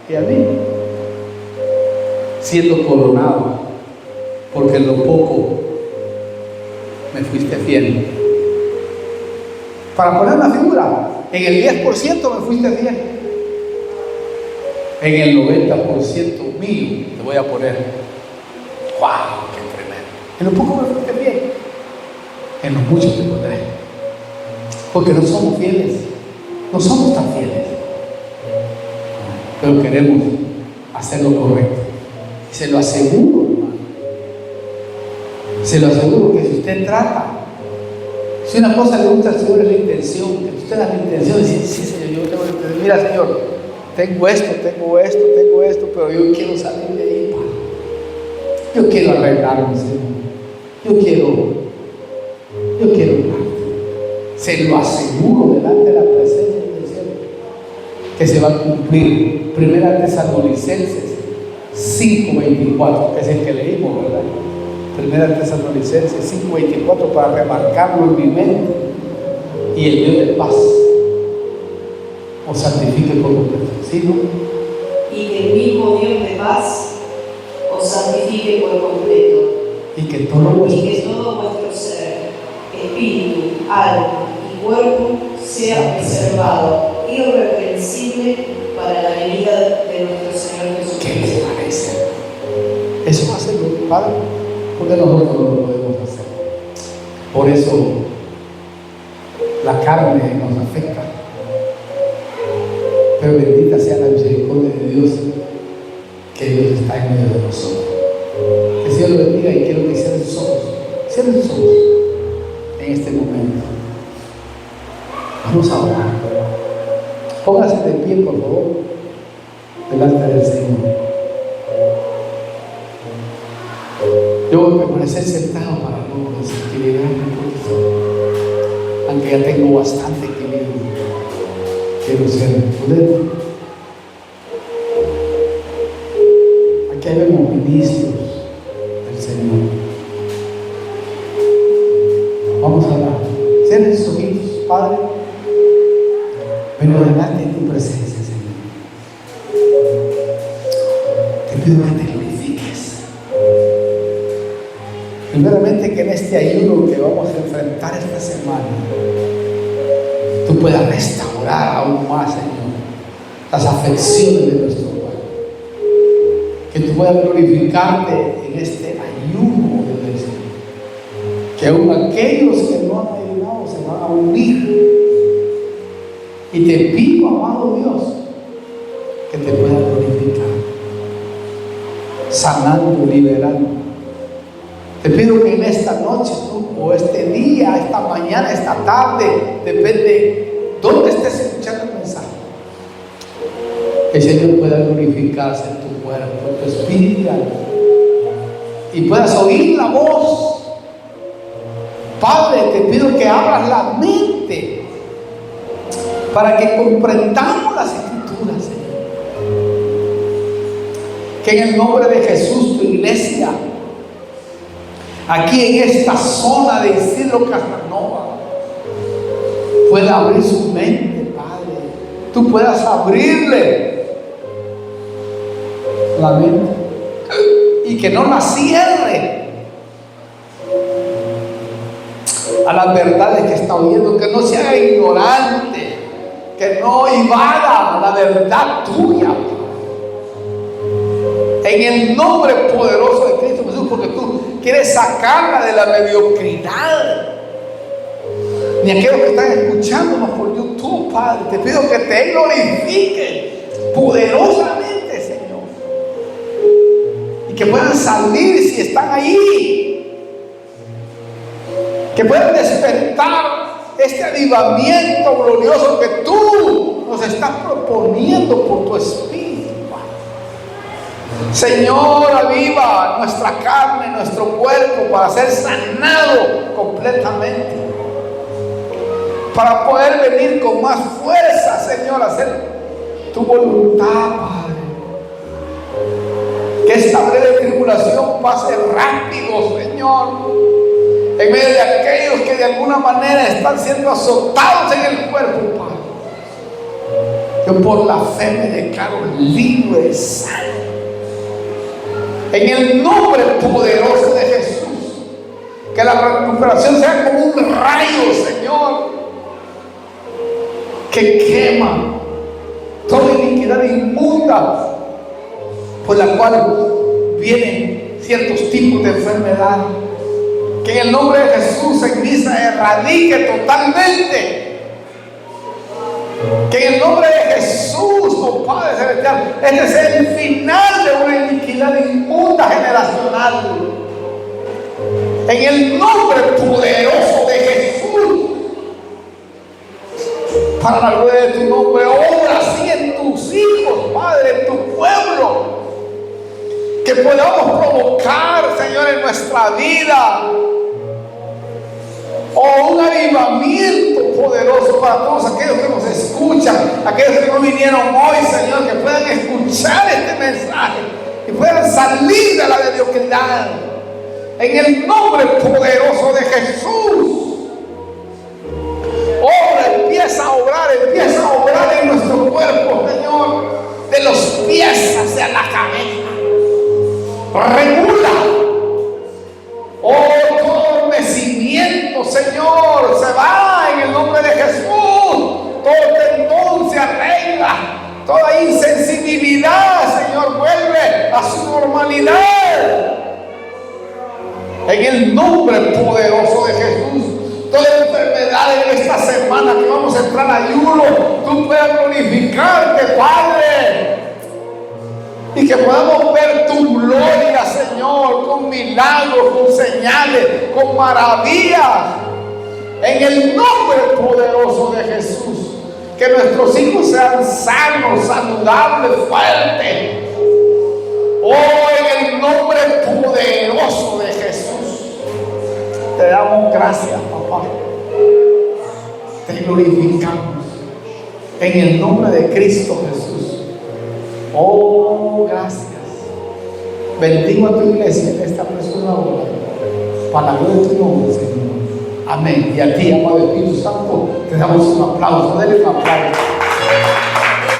A: y a mí, siendo coronado, porque en lo poco me fuiste fiel. Para poner una figura, en el 10% me fuiste fiel. En el 90% mío te voy a poner. ¡Wow! ¡Qué tremendo! En lo poco me fuiste fiel, en lo mucho te pondré. Porque no somos fieles, no somos tan fieles, pero queremos hacer lo correcto. Y se lo aseguro, hermano, se lo aseguro, que si usted trata, si una cosa le gusta al Señor es la intención, que usted tenga la intención de decir: sí, Señor, yo tengo la intención. Mira, Señor, tengo esto, pero yo quiero salir de ahí, Padre. Yo quiero arreglarme, Señor. Yo quiero amarte. Se lo aseguro delante de la presencia del cielo, que se va a cumplir. Primera Tesalonicenses 5:24, que es el que leímos, ¿verdad? Primera Tesalonicenses 5:24, para remarcarlo en mi mente. Y el Dios de paz os santifique por completo. ¿Sí, no?
B: Y que el mismo Dios de paz os santifique por completo.
A: Y que todo
B: vuestro ser, espíritu, alma y cuerpo sea preservado, irreprensible para la venida de nuestro Señor Jesucristo.
A: ¿Qué les parece? Eso va a ser el Padre, porque nosotros no lo podemos hacer. Por eso la carne nos afecta. Pero bendita sea la misericordia de Dios, que Dios está en medio de nosotros. Que el Señor lo bendiga, y quiero que cierren sus ojos. Cierren sus ojos en este momento. Vamos a orar. Póngase de pie, por favor, delante del Señor. Yo voy a permanecer sentado para no desequilibrarme un poquito, aunque ya tengo bastante equilibrio. Quiero ser prudente. Aquí vemos ministros del Señor. Vamos a orar. Cierren sus ojitos, Padre. Vengo delante de tu presencia, Señor. Te pido que te glorifiques. Primeramente, que en este ayuno que vamos a enfrentar esta semana, tú puedas restaurar aún más, Señor, las afecciones de nuestro cuerpo. Que tú puedas glorificarte en este ayuno de Dios. Que aún aquellos que no han ayunado se van a unir. Y te pido, amado Dios, que te puedas glorificar, sanando, liberando. Te pido que en esta noche tú, o este día, esta mañana, esta tarde, depende dónde estés escuchando el mensaje, que el Señor pueda glorificarse en tu cuerpo, en tu espíritu, y puedas oír la voz. Padre, te pido que abras la mente para que comprendamos las Escrituras, Señor. Que en el nombre de Jesús, tu iglesia, aquí en esta zona de Isidro Casanova, pueda abrir su mente, Padre. Tú puedas abrirle la mente y que no la cierre a las verdades que está oyendo, que no sea ignorante, que no invada la verdad tuya. En el nombre poderoso de Cristo Jesús, porque tú quieres sacarla de la mediocridad. Ni aquellos que están escuchándonos por YouTube, tú, Padre. Te pido que te glorifiques poderosamente, Señor. Y que puedan salir si están ahí. Que puedan despertar este avivamiento glorioso que tú nos estás proponiendo por tu Espíritu, Padre. Señor, aviva nuestra carne, nuestro cuerpo para ser sanado completamente, para poder venir con más fuerza, Señor, a hacer tu voluntad, Padre. Que esta breve tribulación pase rápido, Señor, en medio de aquellos que de alguna manera están siendo azotados en el cuerpo, Padre. Yo por la fe me declaro libre, sano, en el nombre poderoso de Jesús. Que la recuperación sea como un rayo, Señor, que quema toda iniquidad inmunda por la cual vienen ciertos tipos de enfermedad. Que en el nombre de Jesús en mí se erradique totalmente. Que en el nombre de Jesús, oh Padre Celestial, este es el final de una iniquidad inmunda generacional. En el nombre poderoso de Jesús, para la gloria de tu nombre, obra así en tus hijos, Padre, en tu pueblo. Que podamos provocar, Señor, en nuestra vida un avivamiento poderoso para todos aquellos que nos escuchan, aquellos que no vinieron hoy, Señor, que puedan escuchar este mensaje y puedan salir de la mediocridad. En el nombre poderoso de Jesús, empieza a obrar en nuestro cuerpo, Señor, de los pies hacia la cabeza. Regula, todo adormecimiento, Señor, se va en el nombre de Jesús. Todo tendón se arregla, toda insensibilidad, Señor, vuelve a su normalidad. En el nombre poderoso de Jesús. Toda enfermedad en esta semana que vamos a entrar a ayuno, tú puedas glorificarte, Padre. Y que podamos ver tu gloria, Señor, con milagros, con señales, con maravillas. En el nombre poderoso de Jesús. Que nuestros hijos sean sanos, saludables, fuertes. En el nombre poderoso de Jesús. Te damos gracias, papá. Te glorificamos. En el nombre de Cristo Jesús. Gracias. Bendigo a tu iglesia en esta preciosa hora. Para la gloria de tu nombre, Señor. Amén. Y a ti, amado Espíritu Santo, te damos un aplauso. Denle un aplauso.